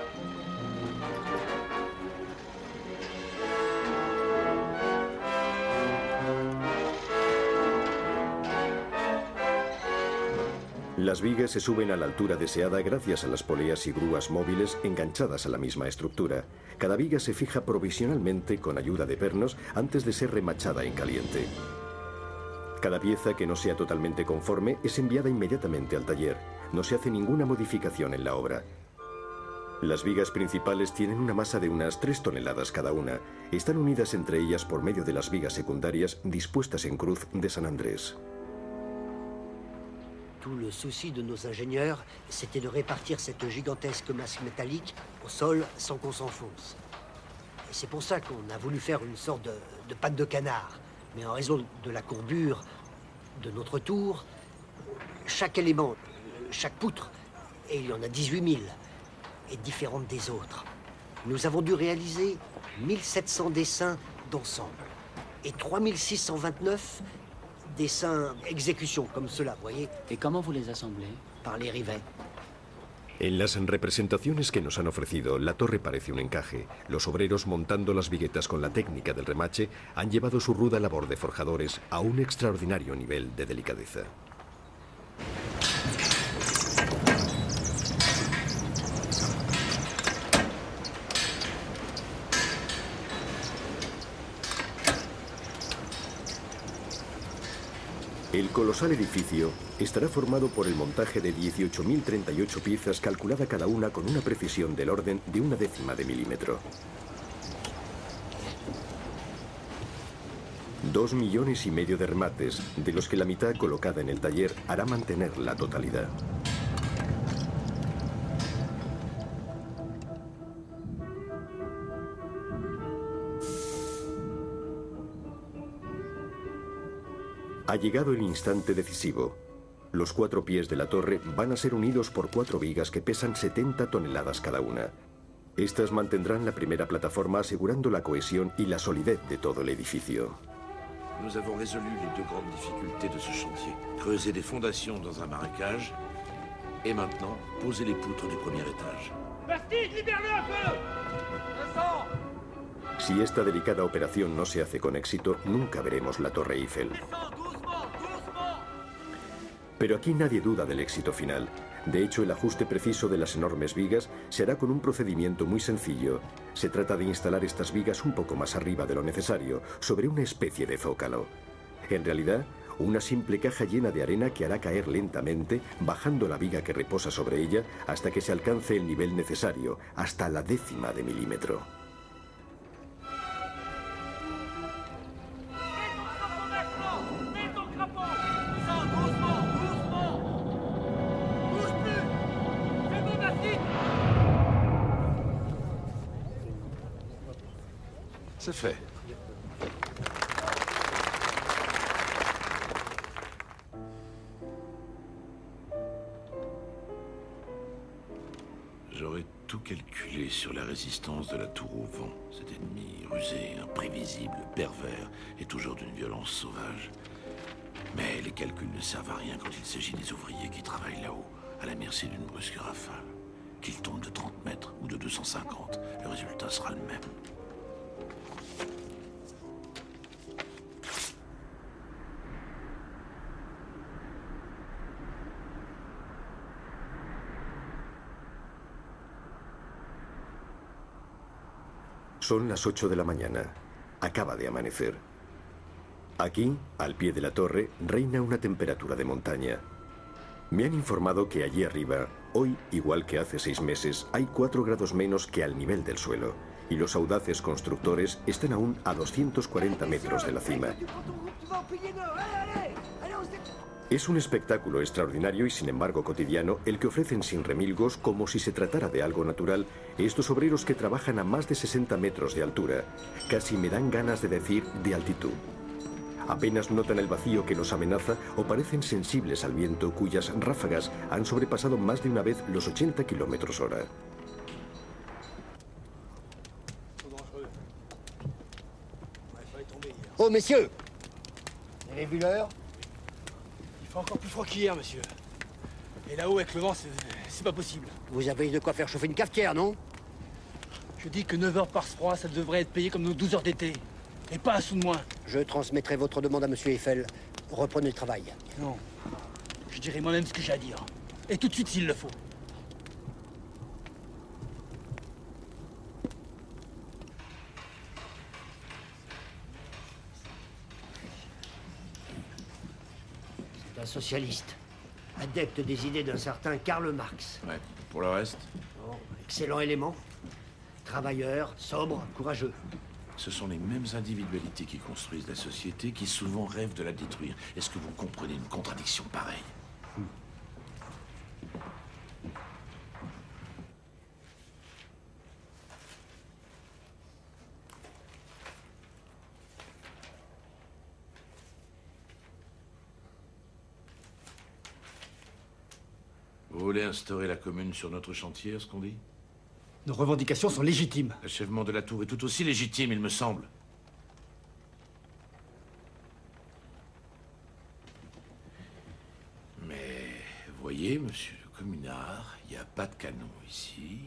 Las vigas se suben a la altura deseada gracias a las poleas y grúas móviles enganchadas a la misma estructura. Cada viga se fija provisionalmente con ayuda de pernos antes de ser remachada en caliente. Cada pieza que no sea totalmente conforme es enviada inmediatamente al taller. No se hace ninguna modificación en la obra. Las vigas principales tienen una masa de unas 3 toneladas cada una. Están unidas entre ellas por medio de las vigas secundarias dispuestas en cruz de San Andrés. Tout le souci de nos ingénieurs, c'était de répartir cette gigantesque masse métallique au sol sans qu'on s'enfonce. Et c'est pour ça qu'on a voulu faire une sorte de patte de canard. Mais en raison de la courbure de notre tour, chaque élément, chaque poutre, et il y en a 18 000, est différente des autres. Nous avons dû réaliser 1700 dessins d'ensemble et 3629 dessins exécution, comme cela, voyez. ¿Y cómo vous les assemblez? Par les rivets. En las representaciones que nos han ofrecido, la torre parece un encaje. Los obreros montando las viguetas con la técnica del remache han llevado su ruda labor de forjadores a un extraordinario nivel de delicadeza. El colosal edificio estará formado por el montaje de 18.038 piezas, calculada cada una con una precisión del orden de 1/10 de milímetro. 2,5 millones de remates, de los que la mitad colocada en el taller hará mantener la totalidad. Ha llegado el instante decisivo. Los 4 pies de la torre van a ser unidos por 4 vigas que pesan 70 toneladas cada una. Estas mantendrán la primera plataforma asegurando la cohesión y la solidez de todo el edificio. Nous avons résolu les 2 grandes difficultés de ce chantier. Creuser des fondations dans un marécage et maintenant poser les poutres du premier étage. Bastide, libère-le un peu! Vincent! Si esta delicada operación no se hace con éxito, nunca veremos la Torre Eiffel. Pero aquí nadie duda del éxito final. De hecho, el ajuste preciso de las enormes vigas se hará con un procedimiento muy sencillo. Se trata de instalar estas vigas un poco más arriba de lo necesario, sobre una especie de zócalo. En realidad, una simple caja llena de arena que hará caer lentamente, bajando la viga que reposa sobre ella hasta que se alcance el nivel necesario, hasta la 1/10 de milímetro. C'est fait. J'aurais tout calculé sur la résistance de la tour au vent. Cet ennemi rusé, imprévisible, pervers et toujours d'une violence sauvage. Mais les calculs ne servent à rien quand il s'agit des ouvriers qui travaillent là-haut, à la merci d'une brusque rafale. Qu'ils tombent de 30 mètres ou de 250, le résultat sera le même. Son las 8 de la mañana. Acaba de amanecer. Aquí, al pie de la torre, reina una temperatura de montaña. Me han informado que allí arriba, hoy, igual que hace 6 meses, hay 4 grados menos que al nivel del suelo, y los audaces constructores están aún a 240 metros de la cima. Es un espectáculo extraordinario y sin embargo cotidiano el que ofrecen sin remilgos, como si se tratara de algo natural, estos obreros que trabajan a más de 60 metros de altura. Casi me dan ganas de decir de altitud. Apenas notan el vacío que los amenaza o parecen sensibles al viento cuyas ráfagas han sobrepasado más de una vez los 80 km/h. Oh, messieurs! Vous avez vu l'heure? Il fait encore plus froid qu'hier, monsieur. Et là-haut, avec le vent, c'est pas possible. Vous avez de quoi faire chauffer une cafetière, non? Je dis que 9 heures par froid, ça devrait être payé comme nos 12 heures d'été. Et pas un sou de moins. Je transmettrai votre demande à monsieur Eiffel. Reprenez le travail. Non. Je dirai moi-même ce que j'ai à dire. Et tout de suite s'il le faut. C'est un socialiste. Adepte des idées d'un certain Karl Marx. Ouais, pour le reste? Oh, excellent élément. Travailleur, sobre, courageux. Ce sont les mêmes individualités qui construisent la société qui souvent rêvent de la détruire. Est-ce que vous comprenez une contradiction pareille? Vous voulez instaurer la commune sur notre chantier, ce qu'on dit? Nos revendications sont légitimes. L'achèvement de la tour est tout aussi légitime, il me semble. Mais, voyez, monsieur le communard, il n'y a pas de canon ici.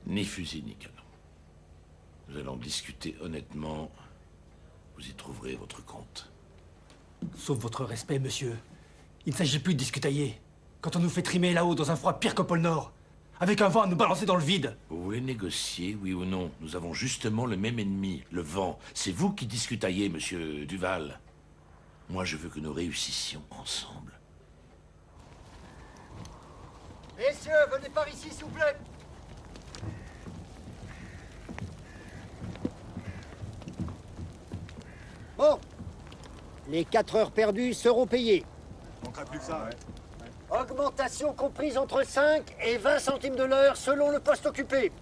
Ni fusil, ni canon. Nous allons discuter honnêtement. Vous y trouverez votre compte. Sauf votre respect, monsieur. Il ne s'agit plus de discutailler. Quand on nous fait trimer là-haut dans un froid pire qu'au pôle Nord. Avec un vent à nous balancer dans le vide. Vous voulez négocier, oui ou non? Nous avons justement le même ennemi, le vent. C'est vous qui discutaillez, monsieur Duval. Moi, je veux que nous réussissions ensemble. Messieurs, venez par ici, s'il vous plaît. Bon. Les 4 heures perdues seront payées. On manquerait plus que ça, ouais. Augmentation comprise entre 5 et 20 centimes de l'heure selon le poste occupé.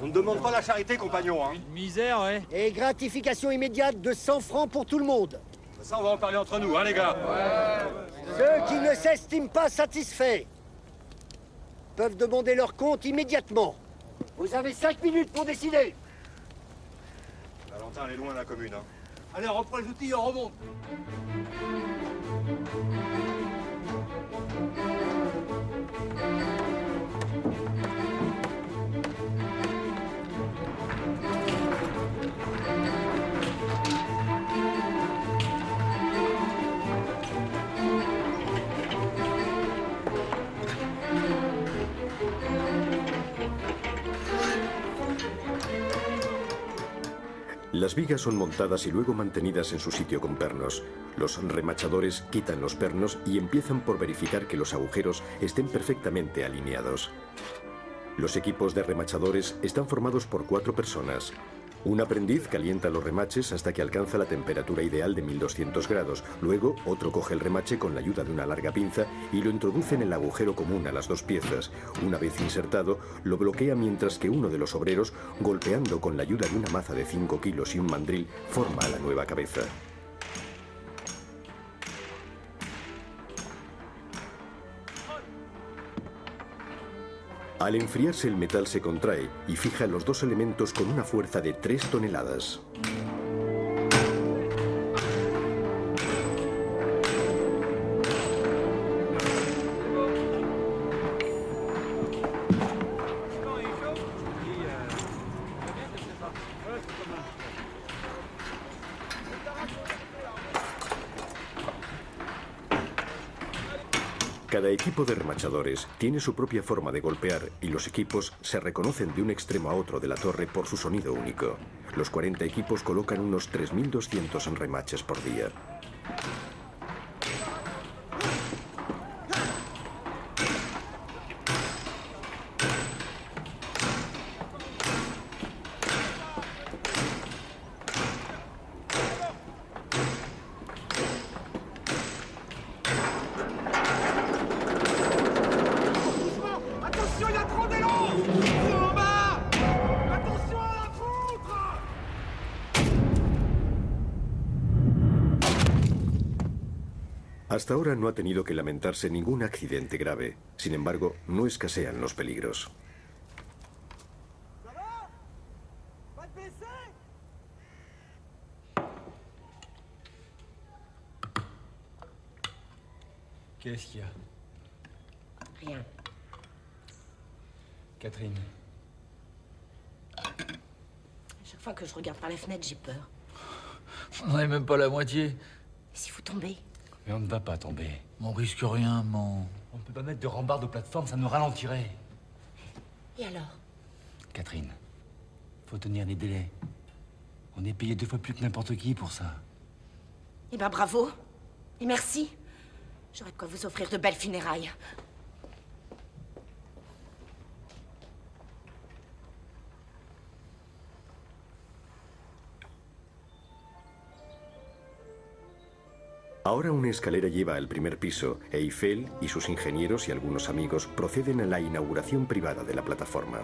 On ne demande pas la charité, compagnon, hein. Une misère, ouais. Et gratification immédiate de 100 francs pour tout le monde. Ça, on va en parler entre nous, hein, les gars. Ceux qui ne s'estiment pas satisfaits peuvent demander leur compte immédiatement. Vous avez 5 minutes pour décider. Valentin, elle est loin, la commune, hein. Allez, on reprend les outils et on remonte. Las vigas son montadas y luego mantenidas en su sitio con pernos. Los remachadores quitan los pernos y empiezan por verificar que los agujeros estén perfectamente alineados. Los equipos de remachadores están formados por 4 personas. Un aprendiz calienta los remaches hasta que alcanza la temperatura ideal de 1200 grados. Luego, otro coge el remache con la ayuda de una larga pinza y lo introduce en el agujero común a las 2 piezas. Una vez insertado, lo bloquea mientras que uno de los obreros, golpeando con la ayuda de una maza de 5 kilos y un mandril, forma la nueva cabeza. Al enfriarse el metal se contrae y fija los 2 elementos con una fuerza de 3 toneladas. Cada equipo de remachadores tiene su propia forma de golpear y los equipos se reconocen de un extremo a otro de la torre por su sonido único. Los 40 equipos colocan unos 3.200 remaches por día. Hasta ahora no ha tenido que lamentarse ningún accidente grave. Sin embargo, no escasean los peligros. Qu'est-ce qu'il y a? Rien. Catherine. À chaque fois que je regarde par la fenêtre, j'ai peur. On n'en est même pas la moitié. Et si vous tombez? Mais on ne va pas tomber. On risque rien, man. On ne peut pas mettre de rambarde aux plateformes, ça nous ralentirait. Et alors? Catherine, faut tenir les délais. On est payé 2 fois plus que n'importe qui pour ça. Eh ben bravo. Et merci. J'aurais de quoi vous offrir de belles funérailles. Ahora una escalera lleva al primer piso e Eiffel y sus ingenieros y algunos amigos proceden a la inauguración privada de la plataforma.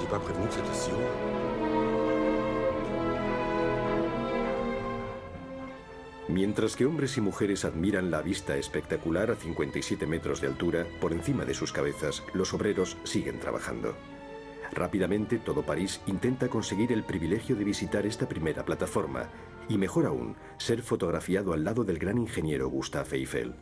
Pas prévenu que c'était si haut. Mientras que hombres y mujeres admiran la vista espectacular a 57 metros de altura por encima de sus cabezas, los obreros siguen trabajando. Rápidamente, todo París intenta conseguir el privilegio de visitar esta primera plataforma y, mejor aún, ser fotografiado al lado del gran ingeniero Gustave Eiffel.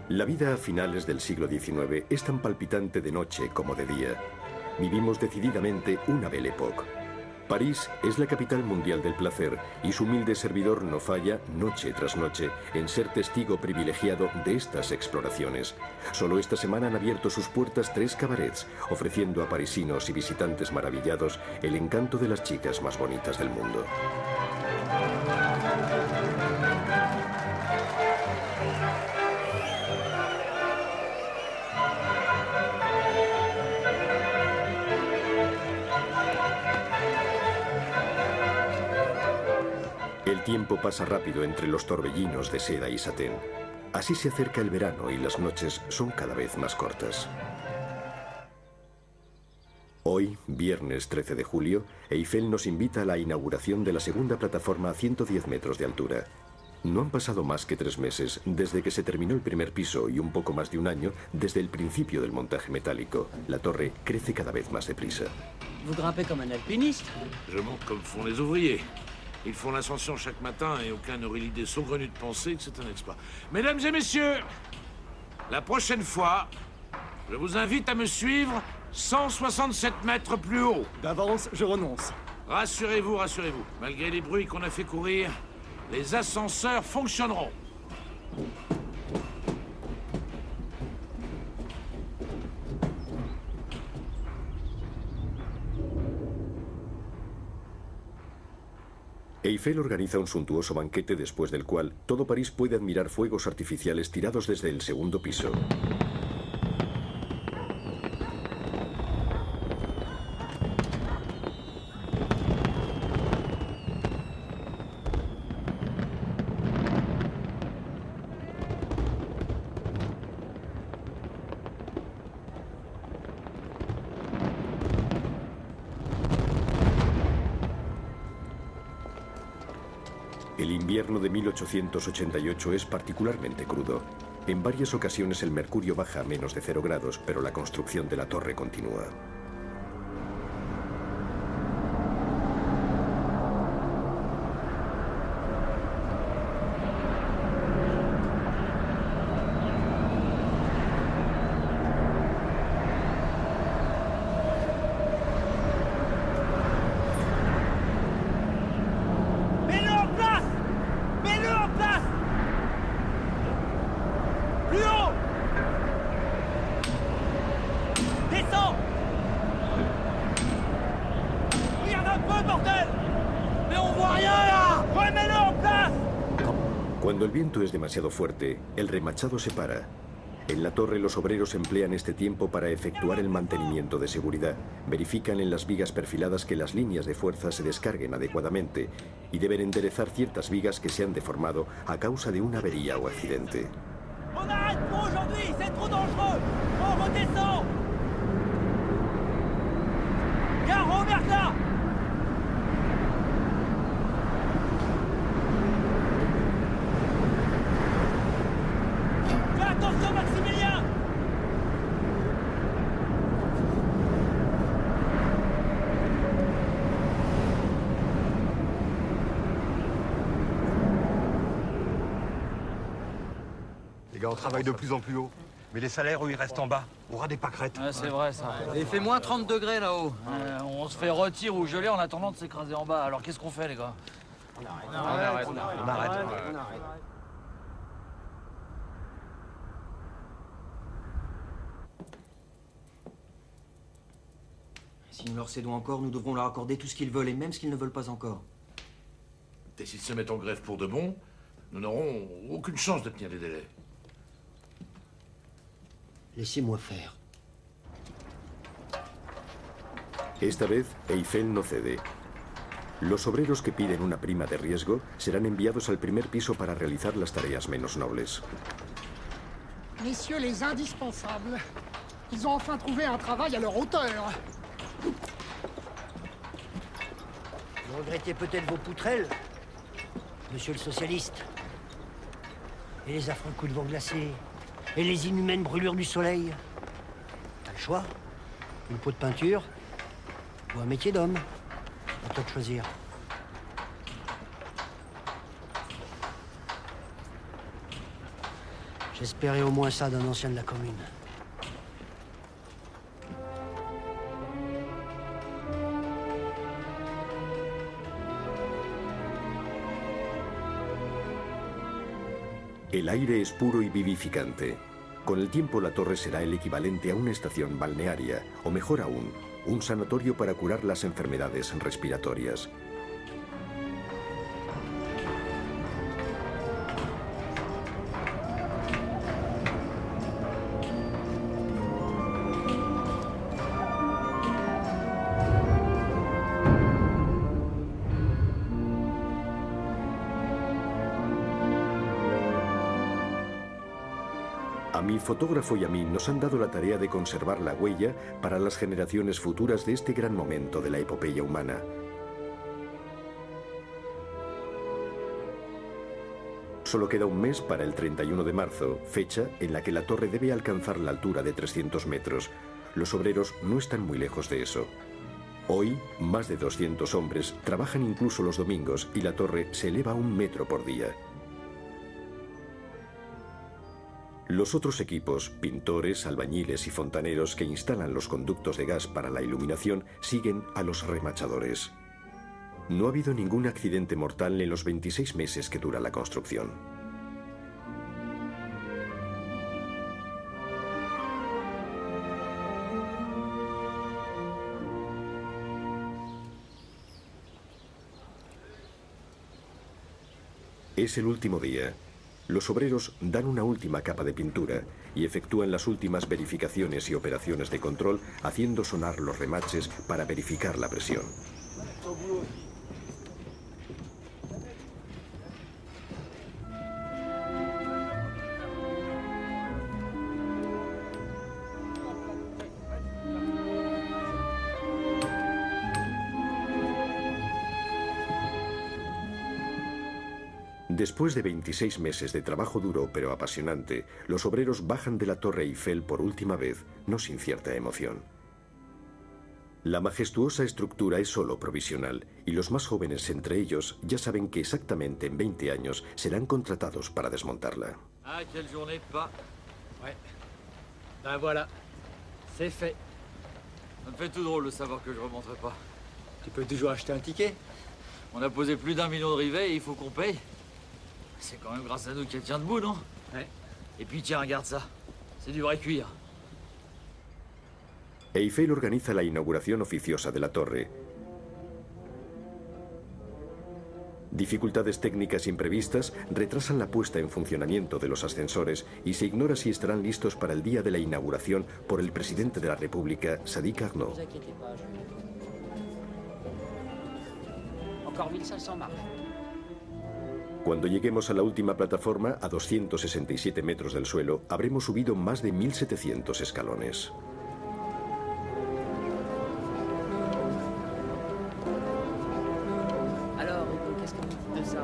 La vida a finales del siglo XIX es tan palpitante de noche como de día. Vivimos decididamente una Belle Époque. París es la capital mundial del placer y su humilde servidor no falla, noche tras noche, en ser testigo privilegiado de estas exploraciones. Solo esta semana han abierto sus puertas 3 cabarets, ofreciendo a parisinos y visitantes maravillados el encanto de las chicas más bonitas del mundo. El tiempo pasa rápido entre los torbellinos de seda y satén. Así se acerca el verano y las noches son cada vez más cortas. Hoy, viernes 13 de julio, Eiffel nos invita a la inauguración de la segunda plataforma a 110 metros de altura. No han pasado más que 3 meses desde que se terminó el primer piso y un poco más de un año desde el principio del montaje metálico. La torre crece cada vez más deprisa. Vous grimpez comme un alpiniste? Je monte comme font les ouvriers. Ils font l'ascension chaque matin et aucun n'aurait l'idée saugrenue de penser que c'est un exploit. Mesdames et messieurs, la prochaine fois, je vous invite à me suivre 167 mètres plus haut. D'avance, je renonce. Rassurez-vous, rassurez-vous. Malgré les bruits qu'on a fait courir, les ascenseurs fonctionneront. Eiffel organiza un suntuoso banquete después del cual todo París puede admirar fuegos artificiales tirados desde el segundo piso. El invierno de 1888 es particularmente crudo. En varias ocasiones el mercurio baja a menos de 0 grados, pero la construcción de la torre continúa. Cuando el viento es demasiado fuerte, el remachado se para. En la torre los obreros emplean este tiempo para efectuar el mantenimiento de seguridad. Verifican en las vigas perfiladas que las líneas de fuerza se descarguen adecuadamente y deben enderezar ciertas vigas que se han deformado a causa de una avería o accidente. On arrête pour aujourd'hui, c'est trop dangereux. On redescend. Gare, remerque là. Fais attention, Maximilien. Les gars, on travaille de plus en plus haut. Mais les salaires, eux, ils restent en bas. On aura des pâquerettes. Ouais, c'est vrai, ça. Et il fait moins 30 degrés là-haut. On se fait rôtir ou geler en attendant de s'écraser en bas. Alors qu'est-ce qu'on fait, les gars? On arrête. Si nous leur cédons encore, nous devrons leur accorder tout ce qu'ils veulent, et même ce qu'ils ne veulent pas encore. Et s'ils se mettent en grève pour de bon, nous n'aurons aucune chance de tenir les délais. Laissez-moi faire. Esta vez, Eiffel no cede. Los obreros que piden una prima de riesgo serán enviados al primer piso para realizar las tareas menos nobles. Messieurs les indispensables, ils ont enfin trouvé un travail à leur hauteur. Vous regrettez peut-être vos poutrelles, monsieur le socialiste. Et les affreux coups de vent glacés. Et les inhumaines brûlures du soleil. T'as le choix. Une peau de peinture ou un métier d'homme. À toi de choisir. J'espérais au moins ça d'un ancien de la commune. El aire es puro y vivificante. Con el tiempo la torre será el equivalente a una estación balnearia, o mejor aún, un sanatorio para curar las enfermedades respiratorias. A mi fotógrafo y a mí nos han dado la tarea de conservar la huella para las generaciones futuras de este gran momento de la epopeya humana. Solo queda un mes para el 31 de marzo, fecha en la que la torre debe alcanzar la altura de 300 metros. Los obreros no están muy lejos de eso. Hoy, más de 200 hombres trabajan incluso los domingos y la torre se eleva 1 metro por día. Los otros equipos, pintores, albañiles y fontaneros que instalan los conductos de gas para la iluminación, siguen a los remachadores. No ha habido ningún accidente mortal en los 26 meses que dura la construcción. Es el último día. Los obreros dan una última capa de pintura y efectúan las últimas verificaciones y operaciones de control, haciendo sonar los remaches para verificar la presión. Después de 26 meses de trabajo duro pero apasionante, los obreros bajan de la Torre Eiffel por última vez, no sin cierta emoción. La majestuosa estructura es solo provisional y los más jóvenes entre ellos ya saben que exactamente en 20 años serán contratados para desmontarla. Ah, quelle journée de pas. Ouais. Ben voilà, c'est fait. Ça me fait tout drôle de savoir que je remonterai pas. Tu peux toujours acheter un ticket. On a posé plus d'1 million de rivets et il faut qu'on paye. C'est quand même grâce à nous qu'elle tient debout, non? Ouais. Et puis tiens, regarde ça. C'est du vrai cuir. Eiffel organiza la inauguración oficiosa de la torre. Dificultades técnicas imprevistas retrasan la puesta en funcionamiento de los ascensores y se ignora si estarán listos para el día de la inauguración por el presidente de la República, Sadi Carnot. Encore 1500 marches. Cuando lleguemos a la última plataforma, a 267 metros del suelo, habremos subido más de 1700 escalones. Alors, qu'est-ce que vous dites de ça?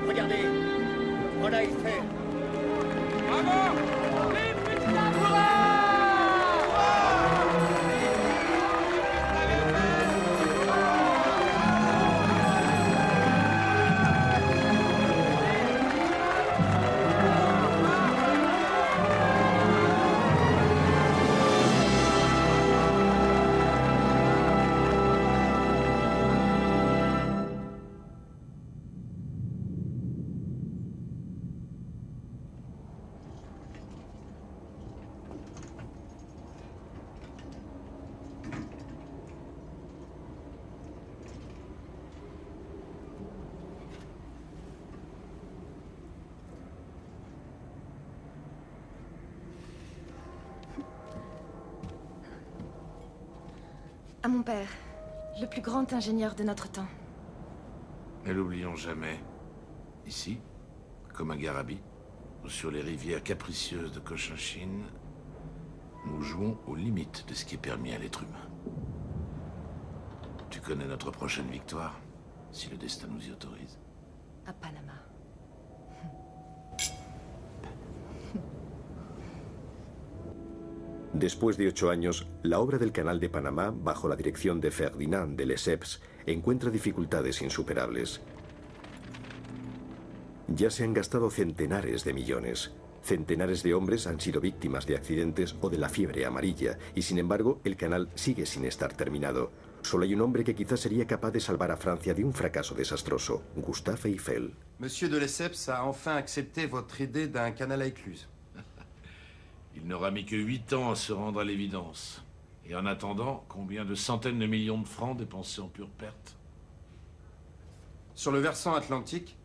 Regardez, voilà Eiffel. Bravo! À mon père, le plus grand ingénieur de notre temps. Ne l'oublions jamais. Ici, comme à Garabi, ou sur les rivières capricieuses de Cochinchine, nous jouons aux limites de ce qui est permis à l'être humain. Tu connais notre prochaine victoire, si le destin nous y autorise. À Panama. Después de 8 años, la obra del Canal de Panamá, bajo la dirección de Ferdinand de Lesseps, encuentra dificultades insuperables. Ya se han gastado centenares de millones. Centenares de hombres han sido víctimas de accidentes o de la fiebre amarilla, y sin embargo, el canal sigue sin estar terminado. Solo hay un hombre que quizás sería capaz de salvar a Francia de un fracaso desastroso, Gustave Eiffel. Monsieur de Lesseps a enfin accepté votre idée d'un canal à écluse. Il n'aura mis que 8 ans à se rendre à l'évidence. Et en attendant, combien de centaines de millions de francs dépensés en pure perte? Sur le versant atlantique,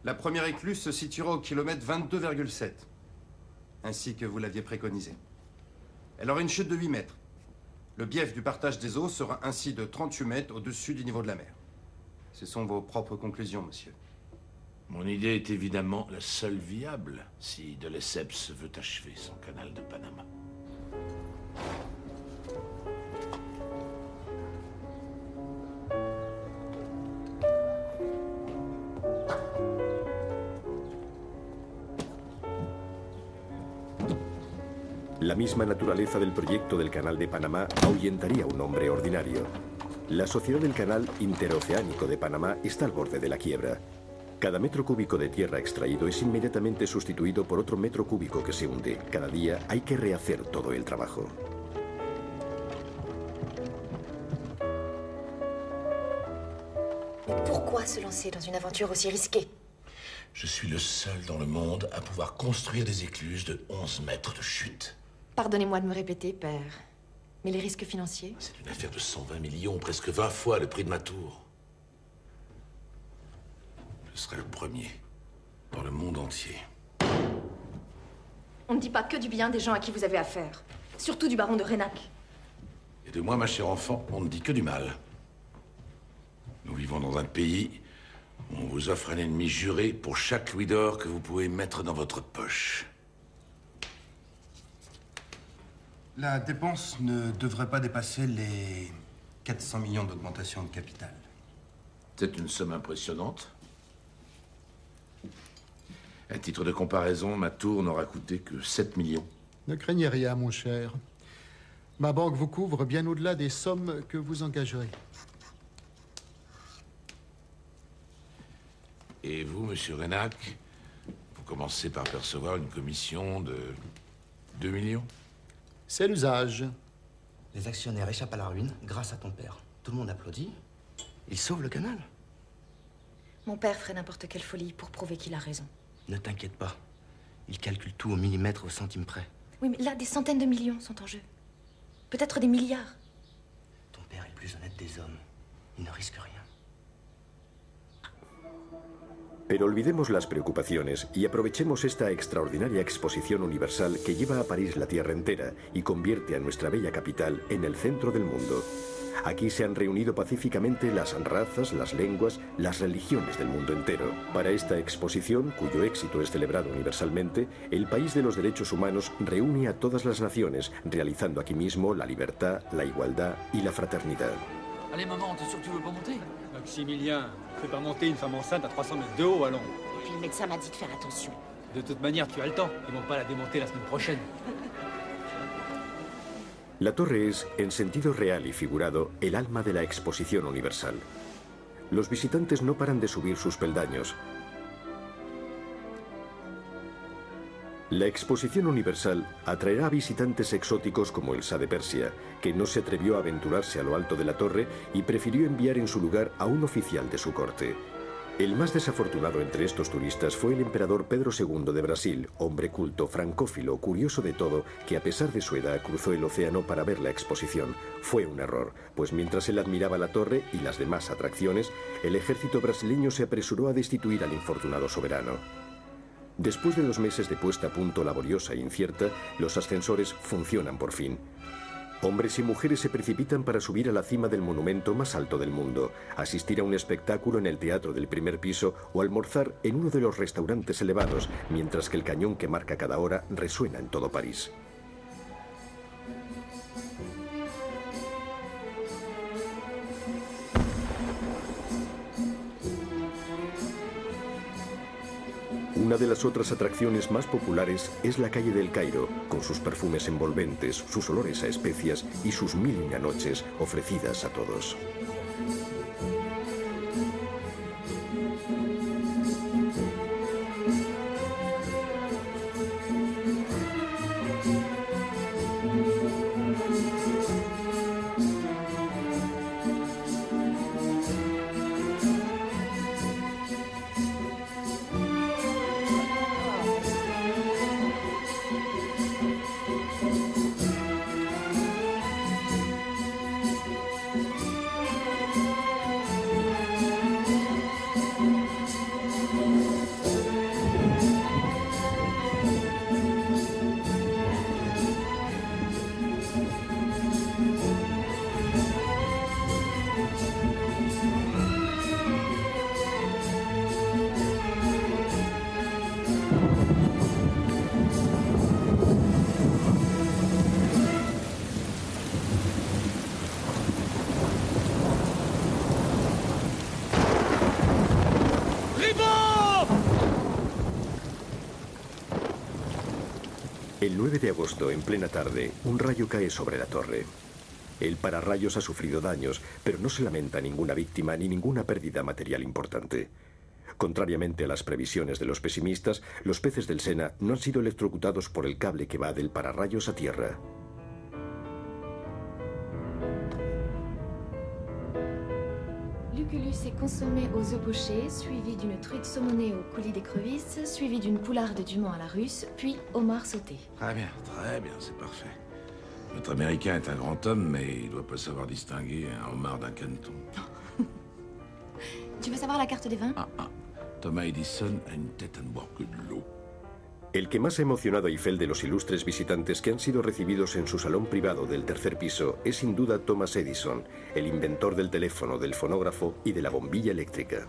la première écluse se situera au kilomètre 22,7, ainsi que vous l'aviez préconisé. Elle aura une chute de 8 mètres. Le bief du partage des eaux sera ainsi de 38 mètres au-dessus du niveau de la mer. Ce sont vos propres conclusions, monsieur. Mon idée est évidemment la seule viable si de Lesseps veut achever son canal de Panama. La misma naturaleza del proyecto del Canal de Panamá ahuyentaría a un hombre ordinario. La Sociedad del Canal Interoceánico de Panamá está al borde de la quiebra. Cada metro cúbico de tierra extraído es inmediatamente sustituido por otro metro cúbico que se hunde. Cada día hay que rehacer todo el trabajo. Mais pourquoi se lancer dans une aventure aussi risquée? Je suis le seul dans le monde à pouvoir construire des écluses de 11 mètres de chute. Pardonnez-moi de me répéter, père. Mais les risques financiers? C'est une affaire de 120 millions, presque 20 fois le prix de ma tour. Je serai le premier dans le monde entier. On ne dit pas que du bien des gens à qui vous avez affaire. Surtout du baron de Reynac. Et de moi, ma chère enfant, on ne dit que du mal. Nous vivons dans un pays où on vous offre un ennemi juré pour chaque louis d'or que vous pouvez mettre dans votre poche. La dépense ne devrait pas dépasser les 400 millions d'augmentation de capital. C'est une somme impressionnante. À titre de comparaison, ma tour n'aura coûté que 7 millions. Ne craignez rien, mon cher. Ma banque vous couvre bien au-delà des sommes que vous engagerez. Et vous, monsieur Reynac, vous commencez par percevoir une commission de 2 millions? C'est l'usage. Les actionnaires échappent à la ruine grâce à ton père. Tout le monde applaudit. Il sauve le canal. Mon père ferait n'importe quelle folie pour prouver qu'il a raison. Ne t'inquiète pas. Il calcule tout au millimètre, au centime près. Oui, mais là, des centaines de millions sont en jeu. Peut-être des milliards. Ton père est le plus honnête des hommes. Il ne risque rien. Pero olvidemos las preocupaciones y aprovechemos esta extraordinaria exposición universal que lleva a París la tierra entera y convierte a nuestra bella capital en el centro del mundo. Aquí se han reunido pacíficamente las razas, las lenguas, las religiones del mundo entero. Para esta exposición, cuyo éxito es celebrado universalmente, el país de los derechos humanos reúne a todas las naciones, realizando aquí mismo la libertad, la igualdad y la fraternidad. Allez, maman, t'es sûr que tu veux pas monter? Maximilien, fais pas monter une femme enceinte à 300 mètres de haut, allons. Et puis le médecin m'a dit de faire attention. De toute manière, tu as le temps. Ils vont pas la démonter la semaine prochaine. La torre es, en sentido real y figurado, el alma de la exposición universal. Los visitantes no paran de subir sus peldaños. La exposición universal atraerá a visitantes exóticos como el Shah de Persia, que no se atrevió a aventurarse a lo alto de la torre y prefirió enviar en su lugar a un oficial de su corte. El más desafortunado entre estos turistas fue el emperador Pedro II de Brasil, hombre culto, francófilo, curioso de todo, que a pesar de su edad cruzó el océano para ver la exposición. Fue un error, pues mientras él admiraba la torre y las demás atracciones, el ejército brasileño se apresuró a destituir al infortunado soberano. Después de 2 meses de puesta a punto laboriosa e incierta, los ascensores funcionan por fin. Hombres y mujeres se precipitan para subir a la cima del monumento más alto del mundo, asistir a un espectáculo en el teatro del primer piso o almorzar en uno de los restaurantes elevados, mientras que el cañón que marca cada hora resuena en todo París. Una de las otras atracciones más populares es la calle del Cairo, con sus perfumes envolventes, sus olores a especias y sus 1001 noches ofrecidas a todos. El 9 de agosto, en plena tarde, un rayo cae sobre la torre. El pararrayos ha sufrido daños, pero no se lamenta ninguna víctima ni ninguna pérdida material importante. Contrariamente a las previsiones de los pesimistas, los peces del Sena no han sido electrocutados por el cable que va del pararrayos a tierra. Lucullus est consommé aux œufs pochés, suivi d'une truite saumonée au coulis d'écrevisse, suivi d'une poularde du Mans à la russe, puis homard sauté. Très bien, c'est parfait. Notre Américain est un grand homme, mais il doit pas savoir distinguer un homard d'un caneton. Tu veux savoir la carte des vins? Thomas Edison a une tête à ne boire que de l'eau. El que más ha emocionado a Eiffel de los ilustres visitantes que han sido recibidos en su salón privado del tercer piso es sin duda Thomas Edison, el inventor del teléfono, del fonógrafo y de la bombilla eléctrica.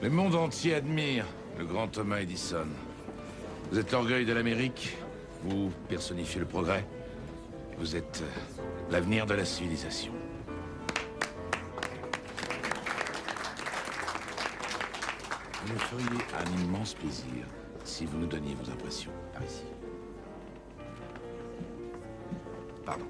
Le monde entier admire le grand Thomas Edison. Vous êtes l'orgueil de l'Amérique, vous personnifiez le progrès, vous êtes l'avenir de la civilisation. Vous me feriez un immense plaisir si vous nous donniez vos impressions par ici. Pardon.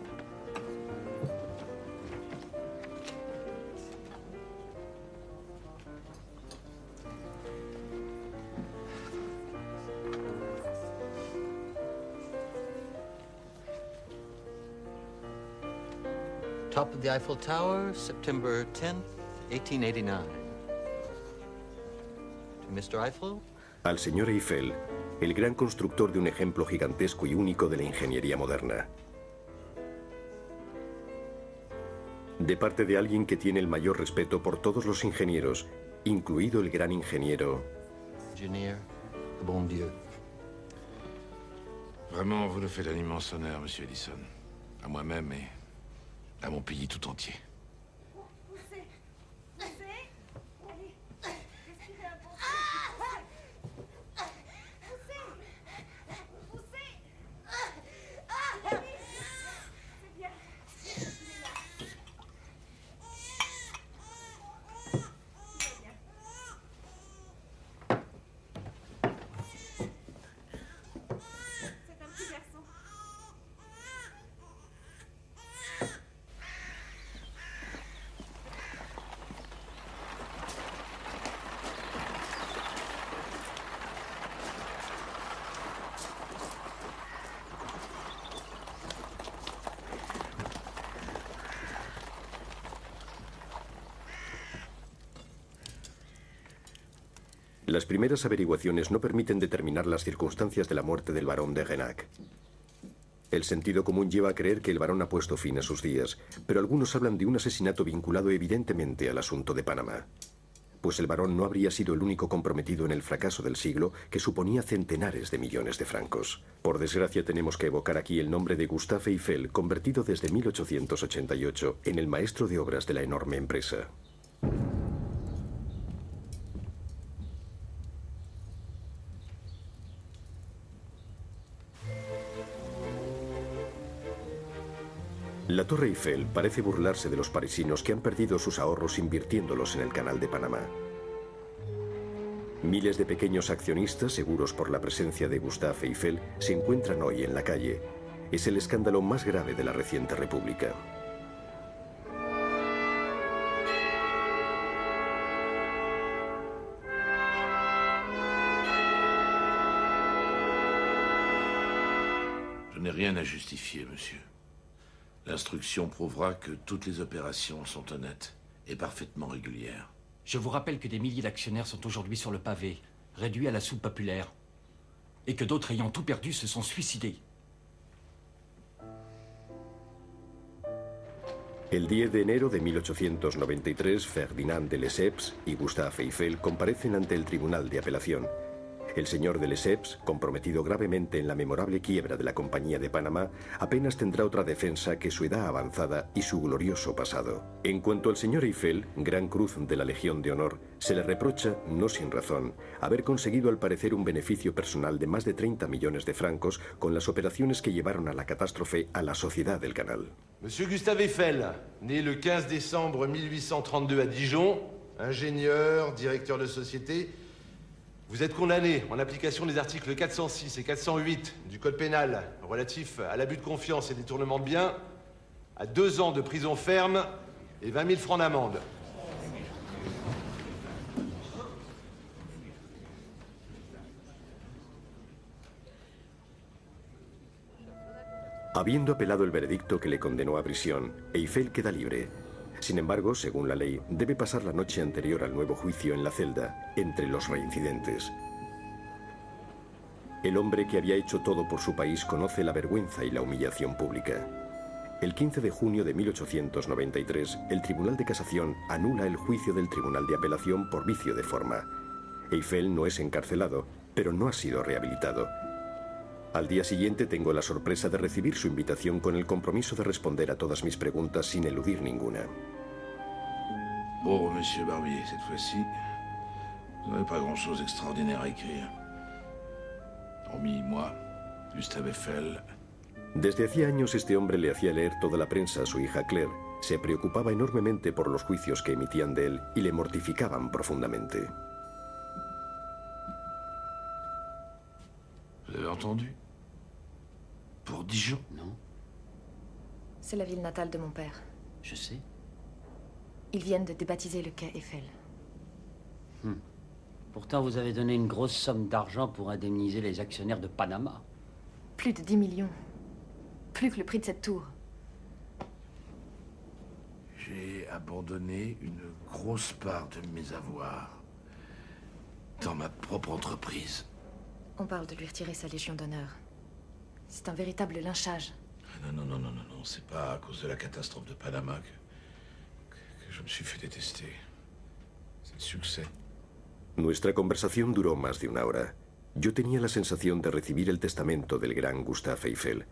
Top of the Eiffel Tower, September 10th, 1889. To Mr. Eiffel? Al señor Eiffel, el gran constructor de un ejemplo gigantesco y único de la ingeniería moderna. De parte de alguien que tiene el mayor respeto por todos los ingenieros, incluido el gran ingeniero. Ingénieur, le bon Dieu. Vraiment, vous nous faites un immense honneur, monsieur Edison. À moi-même et à mon pays tout entier. Las primeras averiguaciones no permiten determinar las circunstancias de la muerte del barón de Genac. El sentido común lleva a creer que el barón ha puesto fin a sus días, pero algunos hablan de un asesinato vinculado evidentemente al asunto de Panamá. Pues el barón no habría sido el único comprometido en el fracaso del siglo, que suponía centenares de millones de francos. Por desgracia tenemos que evocar aquí el nombre de Gustave Eiffel, convertido desde 1888 en el maestro de obras de la enorme empresa. La Torre Eiffel parece burlarse de los parisinos que han perdido sus ahorros invirtiéndolos en el Canal de Panamá. Miles de pequeños accionistas, seguros por la presencia de Gustave Eiffel, se encuentran hoy en la calle. Es el escándalo más grave de la reciente república. Je n'ai rien à justifier, monsieur. L'instruction prouvera que toutes les opérations sont honnêtes et parfaitement régulières. Je vous rappelle que des milliers d'actionnaires sont aujourd'hui sur le pavé, réduits à la soupe populaire, et que d'autres ayant tout perdu se sont suicidés. El 10 de enero de 1893, Ferdinand de Lesseps y Gustave Eiffel comparecen ante el Tribunal de Apelación. El señor de Lesseps, comprometido gravemente en la memorable quiebra de la Compañía de Panamá, apenas tendrá otra defensa que su edad avanzada y su glorioso pasado. En cuanto al señor Eiffel, Gran Cruz de la Legión de Honor, se le reprocha, no sin razón, haber conseguido al parecer un beneficio personal de más de 30 millones de francos con las operaciones que llevaron a la catástrofe a la Sociedad del Canal. Monsieur Gustave Eiffel, né le 15 décembre 1832 à Dijon, ingénieur, directeur de société, vous êtes condamné, en application des articles 406 et 408 du Code pénal relatif à l'abus de confiance et détournement de biens, à 2 ans de prison ferme et 20 000 francs d'amende. Habiendo apelado el veredicto que le condenó a prisión, Eiffel queda libre. Sin embargo, según la ley, debe pasar la noche anterior al nuevo juicio en la celda, entre los reincidentes. El hombre que había hecho todo por su país conoce la vergüenza y la humillación pública. El 15 de junio de 1893, el Tribunal de Casación anula el juicio del Tribunal de Apelación por vicio de forma. Eiffel no es encarcelado, pero no ha sido rehabilitado. Al día siguiente tengo la sorpresa de recibir su invitación con el compromiso de responder a todas mis preguntas sin eludir ninguna. Pauvre monsieur Barbier, cette fois-ci, vous n'avez pas grand-chose d'extraordinaire à écrire. Hormis moi, Gustave Eiffel. Desde hacía años este hombre le hacía leer toda la prensa a su hija Claire. Se preocupaba enormemente por los juicios que emitían de él y le mortificaban profundamente. Vous avez entendu? Pour Dijon? Non. C'est la ville natale de mon père. Je sais. Ils viennent de débaptiser le quai Eiffel. Pourtant, vous avez donné une grosse somme d'argent pour indemniser les actionnaires de Panama. Plus de 10 millions. Plus que le prix de cette tour. abandonné une grosse part de mes avoirs dans ma propre entreprise. On parle de lui retirer sa Légion d'honneur. C'est un véritable lynchage. Non, c'est pas à cause de la catastrophe de Panama que je me suis fait détester. C'est le succès. Nuestra conversación duró más de una hora. Yo tenía la sensación de recibir el testamento del gran Gustave Eiffel,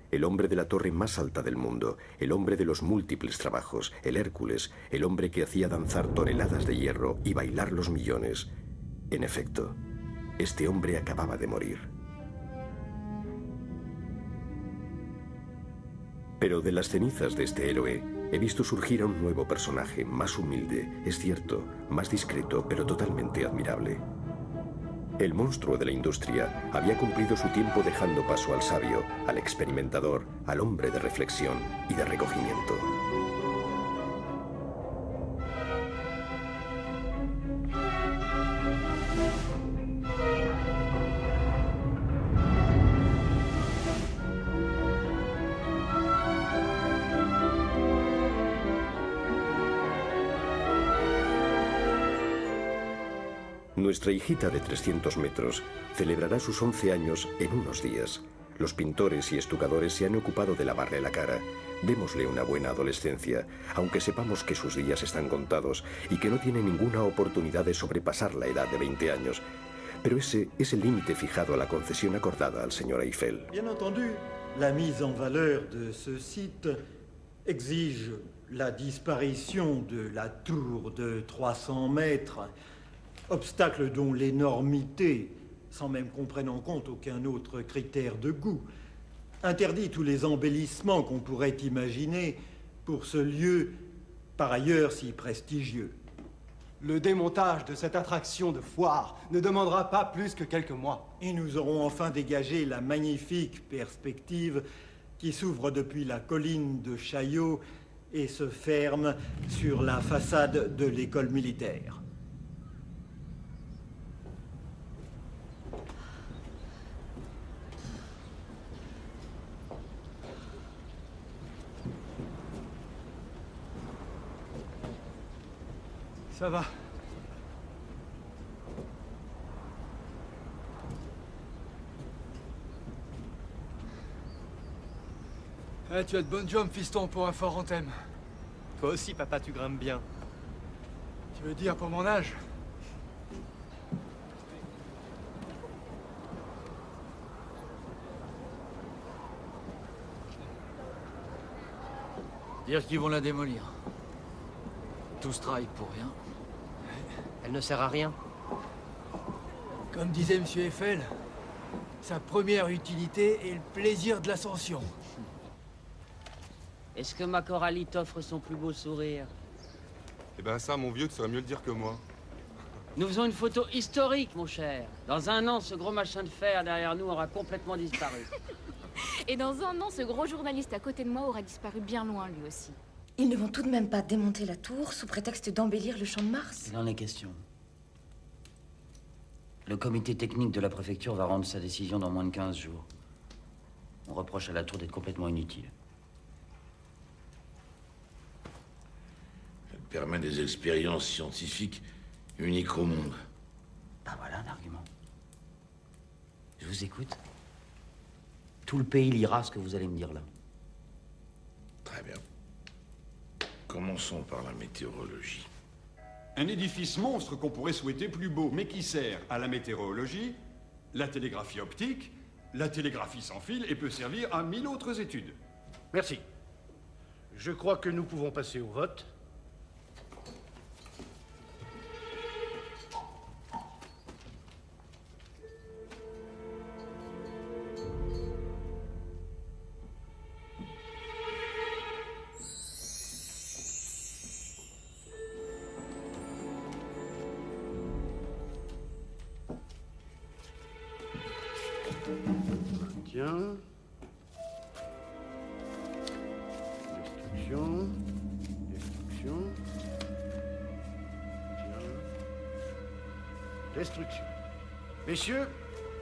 el hombre de la torre más alta del mundo, el hombre de los múltiples trabajos, el Hércules, el hombre que hacía danzar toneladas de hierro y bailar los millones. En efecto, este hombre acababa de morir. Pero de las cenizas de este héroe, he visto surgir a un nuevo personaje, más humilde, es cierto, más discreto, pero totalmente admirable. El monstruo de la industria había cumplido su tiempo dejando paso al sabio, al experimentador, al hombre de reflexión y de recogimiento. Nuestra hijita de 300 metros celebrará sus 11 años en unos días. Los pintores y estucadores se han ocupado de lavarle la cara. Démosle una buena adolescencia, aunque sepamos que sus días están contados y que no tiene ninguna oportunidad de sobrepasar la edad de 20 años. Pero ese es el límite fijado a la concesión acordada al señor Eiffel. Bien entendu, la mise en valeur de ce site exige la disparition de la tour de 300 mètres, obstacle dont l'énormité, sans même qu'on prenne en compte aucun autre critère de goût, interdit tous les embellissements qu'on pourrait imaginer pour ce lieu par ailleurs si prestigieux. Le démontage de cette attraction de foire ne demandera pas plus que quelques mois. Et nous aurons enfin dégagé la magnifique perspective qui s'ouvre depuis la colline de Chaillot et se ferme sur la façade de l'école militaire. Ça va. Eh, tu as de bonnes jambes, fiston, pour un fort en thème. Toi aussi, papa, tu grimpes bien. Tu veux dire pour mon âge? Dire qu'ils vont la démolir. Tout ce travail pour rien. Elle ne sert à rien. Comme disait M. Eiffel, sa première utilité est le plaisir de l'ascension. Est-ce que ma Coralie t'offre son plus beau sourire? Eh ben ça, mon vieux, tu saurais mieux le dire que moi. Nous faisons une photo historique, mon cher. Dans un an, ce gros machin de fer derrière nous aura complètement disparu. Et dans un an, ce gros journaliste à côté de moi aura disparu bien loin, lui aussi. Ils ne vont tout de même pas démonter la tour sous prétexte d'embellir le champ de Mars. Il en est question. Le comité technique de la préfecture va rendre sa décision dans moins de 15 jours. On reproche à la tour d'être complètement inutile. Elle permet des expériences scientifiques uniques au monde. Ben voilà un argument. Je vous écoute. Tout le pays lira ce que vous allez me dire là. Très bien. Commençons par la météorologie. Un édifice monstre qu'on pourrait souhaiter plus beau, mais qui sert à la météorologie, la télégraphie optique, la télégraphie sans fil et peut servir à 1000 autres études. Merci. Je crois que nous pouvons passer au vote. Tiens. Destruction. Destruction. Tiens. Destruction. Messieurs,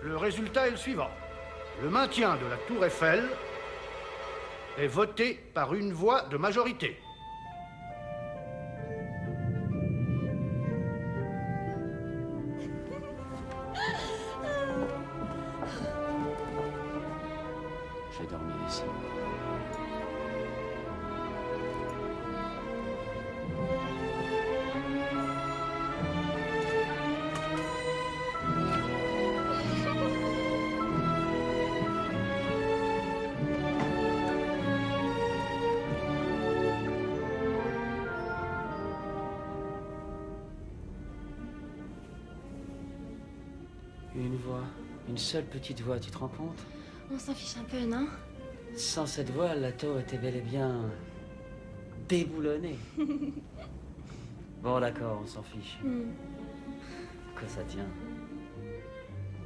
le résultat est le suivant. Le maintien de la tour Eiffel est voté par une voix de majorité. service. Une voix, une seule petite voix, tu te rends compte? On s'en fiche un peu, non? Sans cette voix, la tour était bel et bien déboulonnée. Bon, d'accord, on s'en fiche. Que ça tient.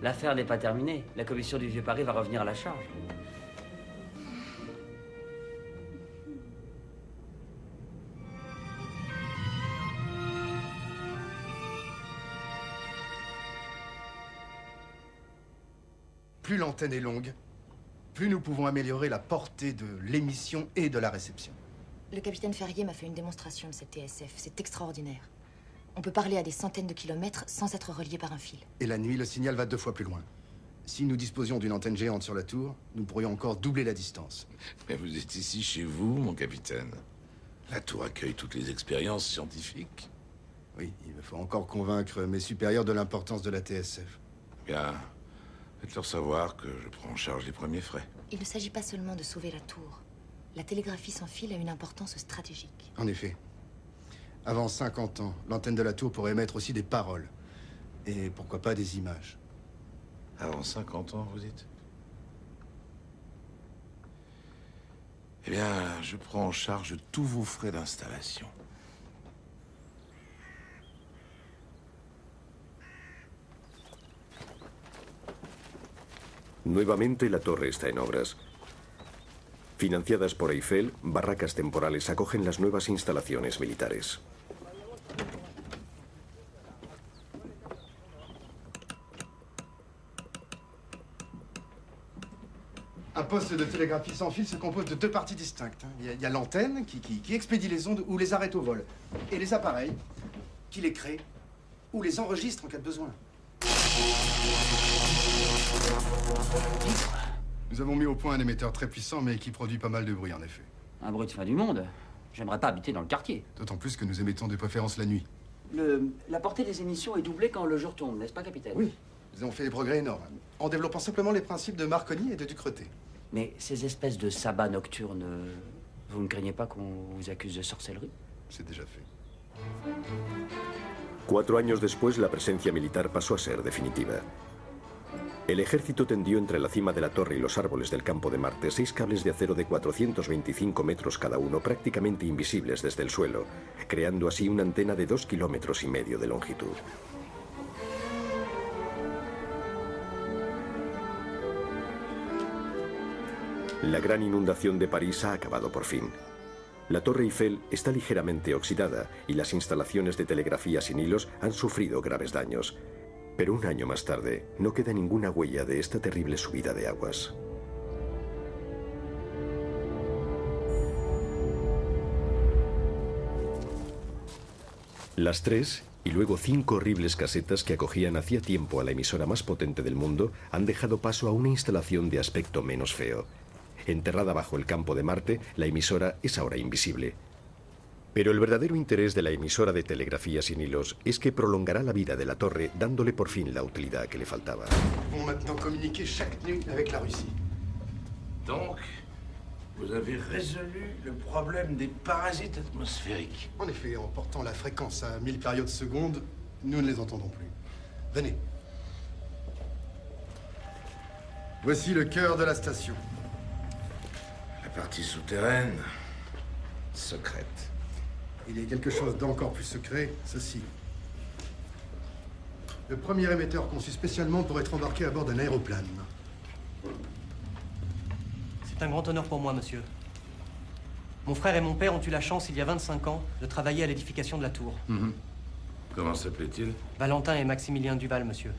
L'affaire n'est pas terminée. La commission du Vieux Paris va revenir à la charge. Plus l'antenne est longue, plus nous pouvons améliorer la portée de l'émission et de la réception. Le capitaine Ferrier m'a fait une démonstration de cette TSF. C'est extraordinaire. On peut parler à des centaines de kilomètres sans être relié par un fil. Et la nuit, le signal va 2 fois plus loin. Si nous disposions d'une antenne géante sur la tour, nous pourrions encore doubler la distance. Mais vous êtes ici chez vous, mon capitaine. La tour accueille toutes les expériences scientifiques. Oui, il me faut encore convaincre mes supérieurs de l'importance de la TSF. Bien, faites-leur savoir que je prends en charge les premiers frais. Il ne s'agit pas seulement de sauver la tour. La télégraphie sans fil a une importance stratégique. En effet. Avant 50 ans, l'antenne de la tour pourrait émettre aussi des paroles. Et pourquoi pas des images. Avant 50 ans, vous dites? Eh bien, je prends en charge tous vos frais d'installation. Nuevamente la torre está en obras. Financiadas por Eiffel, barracas temporales acogen las nuevas instalaciones militares. Un poste de télégraphie sans fil se compose de 2 parties distinctes. Il y a l'antenne qui expédie les ondes ou les arrête au vol. Et les appareils qui les créent ou les enregistrent en cas de besoin. Nous avons mis au point un émetteur très puissant, mais qui produit pas mal de bruit, en effet. Un bruit de fin du monde. J'aimerais pas habiter dans le quartier. D'autant plus que nous émettons de préférence la nuit. La portée des émissions est doublée quand le jour tombe, n'est-ce pas, capitaine? Oui, nous avons fait des progrès énormes, en développant simplement les principes de Marconi et de Ducretet. Mais ces espèces de sabbats nocturnes, vous ne craignez pas qu'on vous accuse de sorcellerie? C'est déjà fait. 4 años después, la presencia militar pasó a ser definitiva. El ejército tendió entre la cima de la torre y los árboles del campo de Marte 6 cables de acero de 425 metros cada uno, prácticamente invisibles desde el suelo, creando así una antena de 2,5 kilómetros de longitud. La gran inundación de París ha acabado por fin. La Torre Eiffel está ligeramente oxidada y las instalaciones de telegrafía sin hilos han sufrido graves daños. Pero un año más tarde, no queda ninguna huella de esta terrible subida de aguas. Las 3 y luego 5 horribles casetas que acogían hacía tiempo a la emisora más potente del mundo han dejado paso a una instalación de aspecto menos feo. Enterrada bajo el campo de Marte, la emisora es ahora invisible. Pero el verdadero interés de la emisora de telegrafía sin hilos es que prolongará la vida de la torre, dándole por fin la utilidad que le faltaba. On maintenant communiquer chaque nuit avec la Russie. Donc, vous avez résolu le problème des parasites atmosphériques. En effet, en portant la fréquence à 1000 périodes secondes, nous ne les entendons plus. Venez. Voici le cœur de la station. La partie souterraine, secrète. Il y a quelque chose d'encore plus secret, ceci. Le premier émetteur conçu spécialement pour être embarqué à bord d'un aéroplane. C'est un grand honneur pour moi, monsieur. Mon frère et mon père ont eu la chance, il y a 25 ans, de travailler à l'édification de la tour. Comment s'appelait-il? Valentin et Maximilien Duval, monsieur.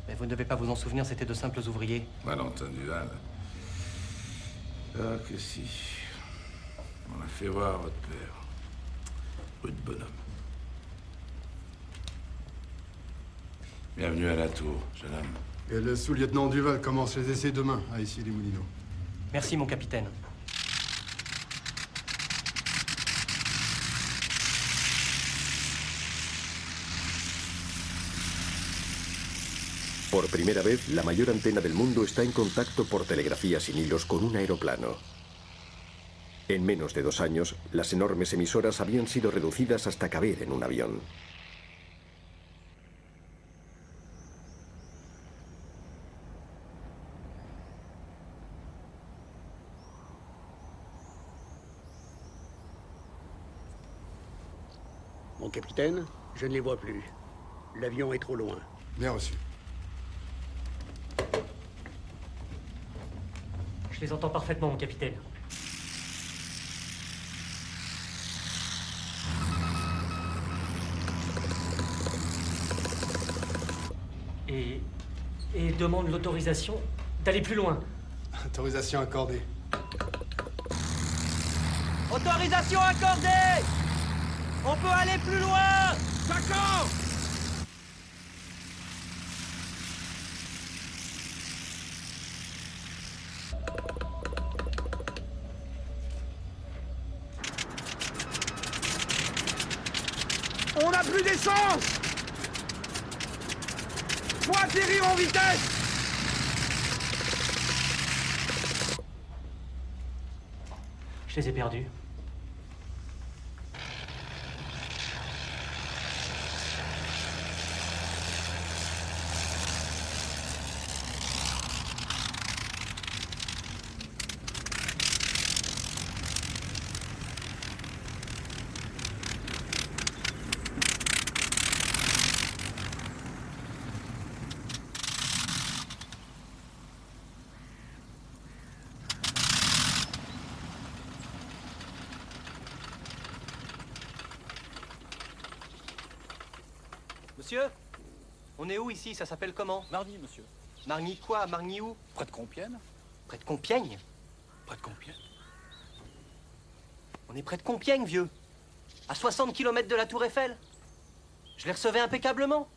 Mais vous ne devez pas vous en souvenir, c'étaient de simples ouvriers. Valentin Duval. Ah, que si. On a fait voir votre père. Rude bonhomme. Bienvenue à la tour, jeune homme. Et le sous-lieutenant Duval commence les essais demain, à Issy-les-Moulineaux. Merci, mon capitaine. Por primera vez, la mayor antena del mundo está en contacto por telegrafía sin hilos con un aeroplano. En menos de 2 años, las enormes emisoras habían sido reducidas hasta caber en un avión. Mon capitaine, je ne les vois plus. L'avion est trop loin. Bien reçu. Je les entends parfaitement, mon capitaine. Et demande l'autorisation d'aller plus loin. Autorisation accordée. Autorisation accordée! On peut aller plus loin! D'accord! On n'a plus d'essence! Faut atterrir en vitesse! Je les ai perdus. Monsieur, on est où ici? Ça s'appelle comment? Margny, monsieur. Margny quoi? Margny où? Près de Compiègne. Près de Compiègne? Près de Compiègne. On est près de Compiègne, vieux. À 60 km de la Tour Eiffel. Je les recevais impeccablement.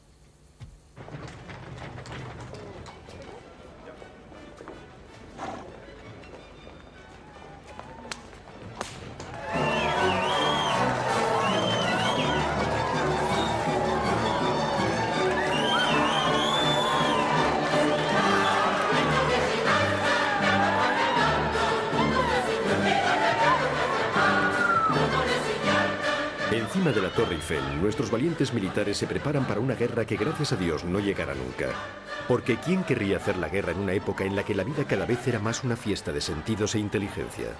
Encima de la Torre Eiffel, nuestros valientes militares se preparan para una guerra que gracias a Dios no llegará nunca. Porque ¿quién querría hacer la guerra en una época en la que la vida cada vez era más una fiesta de sentidos e inteligencia?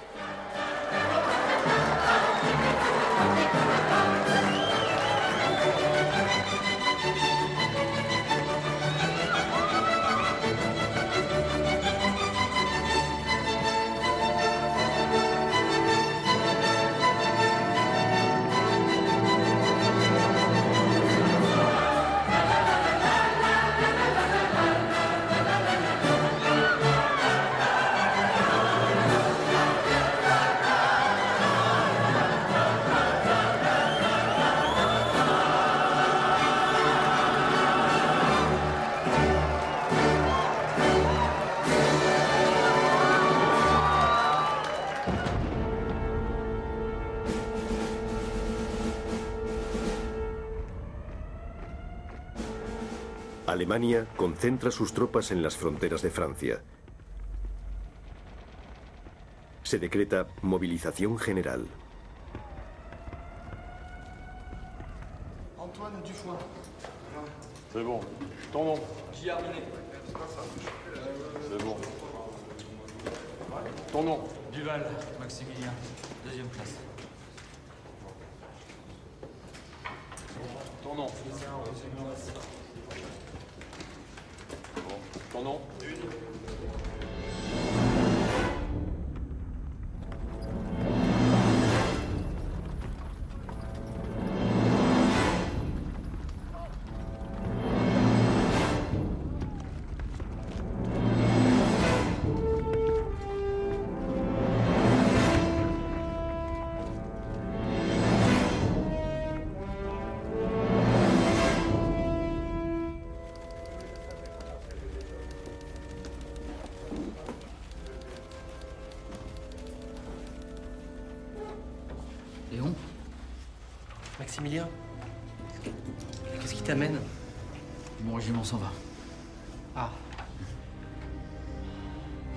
Alemania concentra sus tropas en las fronteras de Francia. Se decreta movilización general. Antoine Dufoin. C'est bon. Ton nom? J.R. Minet. C'est bon. Ton nom? Duval, Maximilien. 2e classe. Ton nom? Ton nom? Maximilien, qu'est-ce qui t'amène? Mon régiment s'en va. Ah.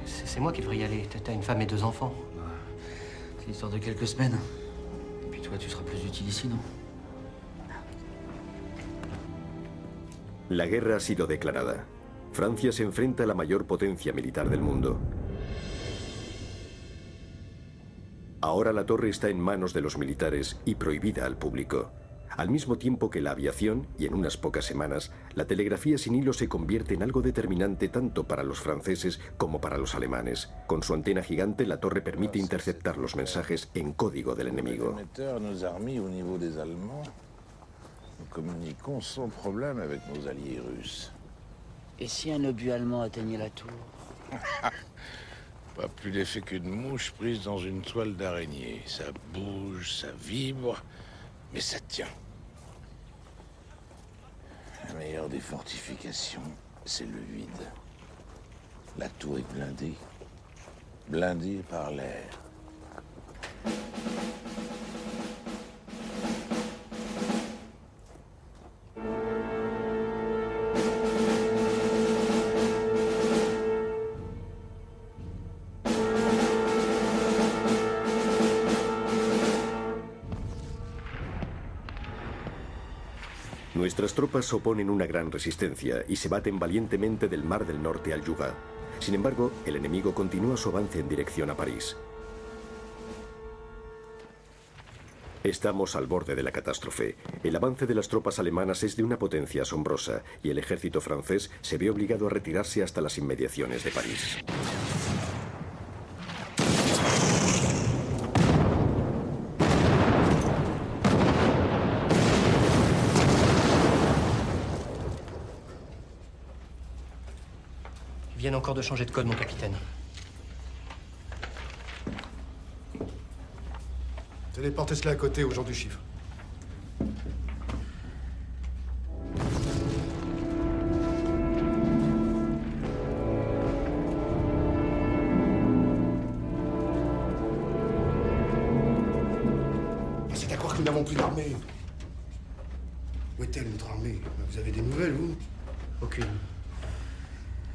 C'est moi qui devrais y aller. T'as une femme et 2 enfants. C'est l'histoire de quelques semaines. Et puis toi, tu seras plus utile ici, non? La guerra ha sido declarada. Francia se enfrenta a la mayor potencia militar del mundo. Ahora la torre está en manos de los militares y prohibida al público. Al mismo tiempo que la aviación, y en unas pocas semanas, la telegrafía sin hilo se convierte en algo determinante tanto para los franceses como para los alemanes. Con su antena gigante, la torre permite interceptar los mensajes en código del enemigo. Nos armées au niveau des Allemands, nous communiquons sans problème avec nos alliés russes. Et si un obus allemand atteignait la tour? Pas plus l'effet qu'une mouche prise dans une toile d'araignée. Ça bouge, ça vibre, mais ça tient. La meilleure des fortifications, c'est le vide. La tour est blindée. Blindée par l'air. Nuestras tropas oponen una gran resistencia y se baten valientemente del Mar del Norte al Youga. Sin embargo, el enemigo continúa su avance en dirección a París. Estamos al borde de la catástrofe. El avance de las tropas alemanas es de una potencia asombrosa y el ejército francés se ve obligado a retirarse hasta las inmediaciones de París. Ils viennent encore de changer de code, mon capitaine. Téléportez cela à côté au jour du chiffre. C'est à croire que nous n'avons plus d'armée. Où est-elle, notre armée? Vous avez des nouvelles, vous? Aucune.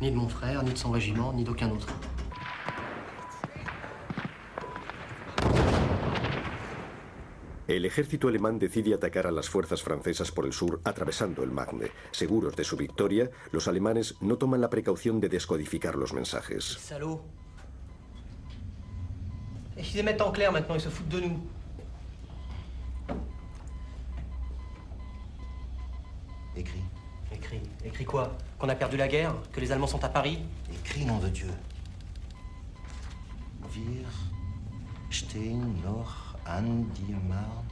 Ni de mon frère, ni de son régiment, ni d'aucun autre. El ejército alemán decide atacar a las fuerzas francesas por el sur atravesando el Magne. Seguros de su victoria, los alemanes no toman la precaución de descodificar los mensajes. Salaud. Ils se mettent en clair maintenant, ils se foutent de nous. Écris. Écrit. Écrit quoi? Qu'on a perdu la guerre? Que les Allemands sont à Paris? Écris, nom de Dieu. Wir stehen noch an die Marne.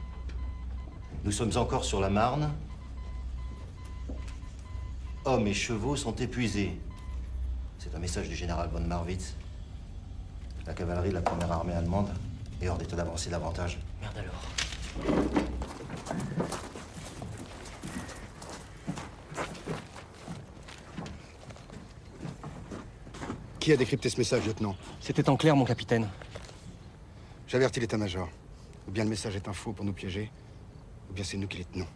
Nous sommes encore sur la Marne. Hommes et chevaux sont épuisés. C'est un message du général von Marwitz. La cavalerie de la première armée allemande est hors d'état d'avancer davantage. Merde alors. Qui a décrypté ce message, lieutenant? C'était en clair, mon capitaine. J'avertis l'état-major. Ou bien le message est un faux pour nous piéger, ou bien c'est nous qui les tenons.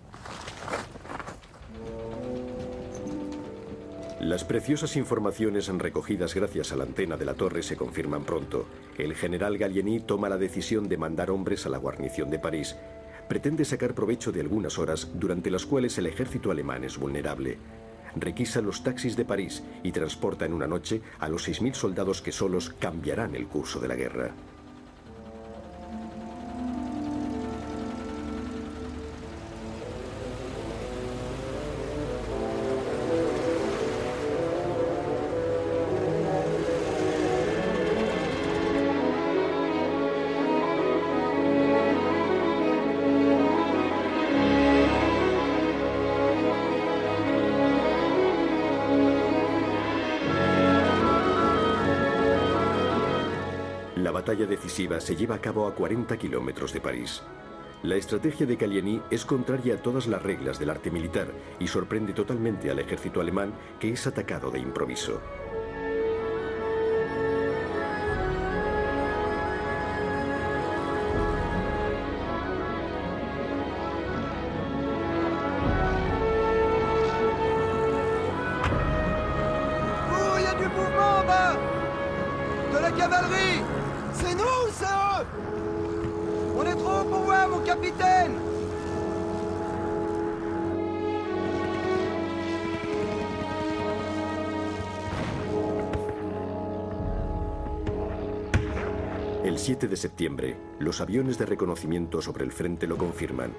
Las preciosas informaciones recogidas gracias a la antena de la torre se confirman pronto. El general Gallieni toma la decisión de mandar hombres a la guarnición de París. Pretende sacar provecho de algunas horas durante las cuales el ejército alemán es vulnerable. Requisa los taxis de París y transporta en una noche a los 6.000 soldados que solos cambiarán el curso de la guerra. La batalla decisiva se lleva a cabo a 40 kilómetros de París. La estrategia de Gallieni es contraria a todas las reglas del arte militar y sorprende totalmente al ejército alemán, que es atacado de improviso. nous, c'est eux! On est trop haut pour voir, mon capitaine! El 7 de septiembre, los aviones de reconocimiento sobre el frente lo confirman.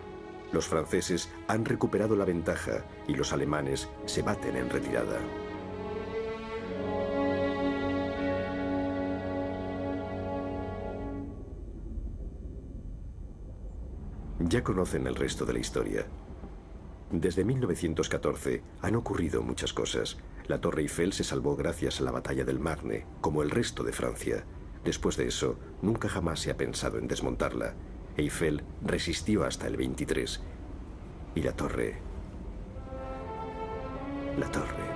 Los franceses han recuperado la ventaja y los alemanes se baten en retirada. Ya conocen el resto de la historia. Desde 1914 han ocurrido muchas cosas. La Torre Eiffel se salvó gracias a la batalla del Marne, como el resto de Francia. Después de eso, nunca jamás se ha pensado en desmontarla. Eiffel resistió hasta el 23. Y la torre... La torre...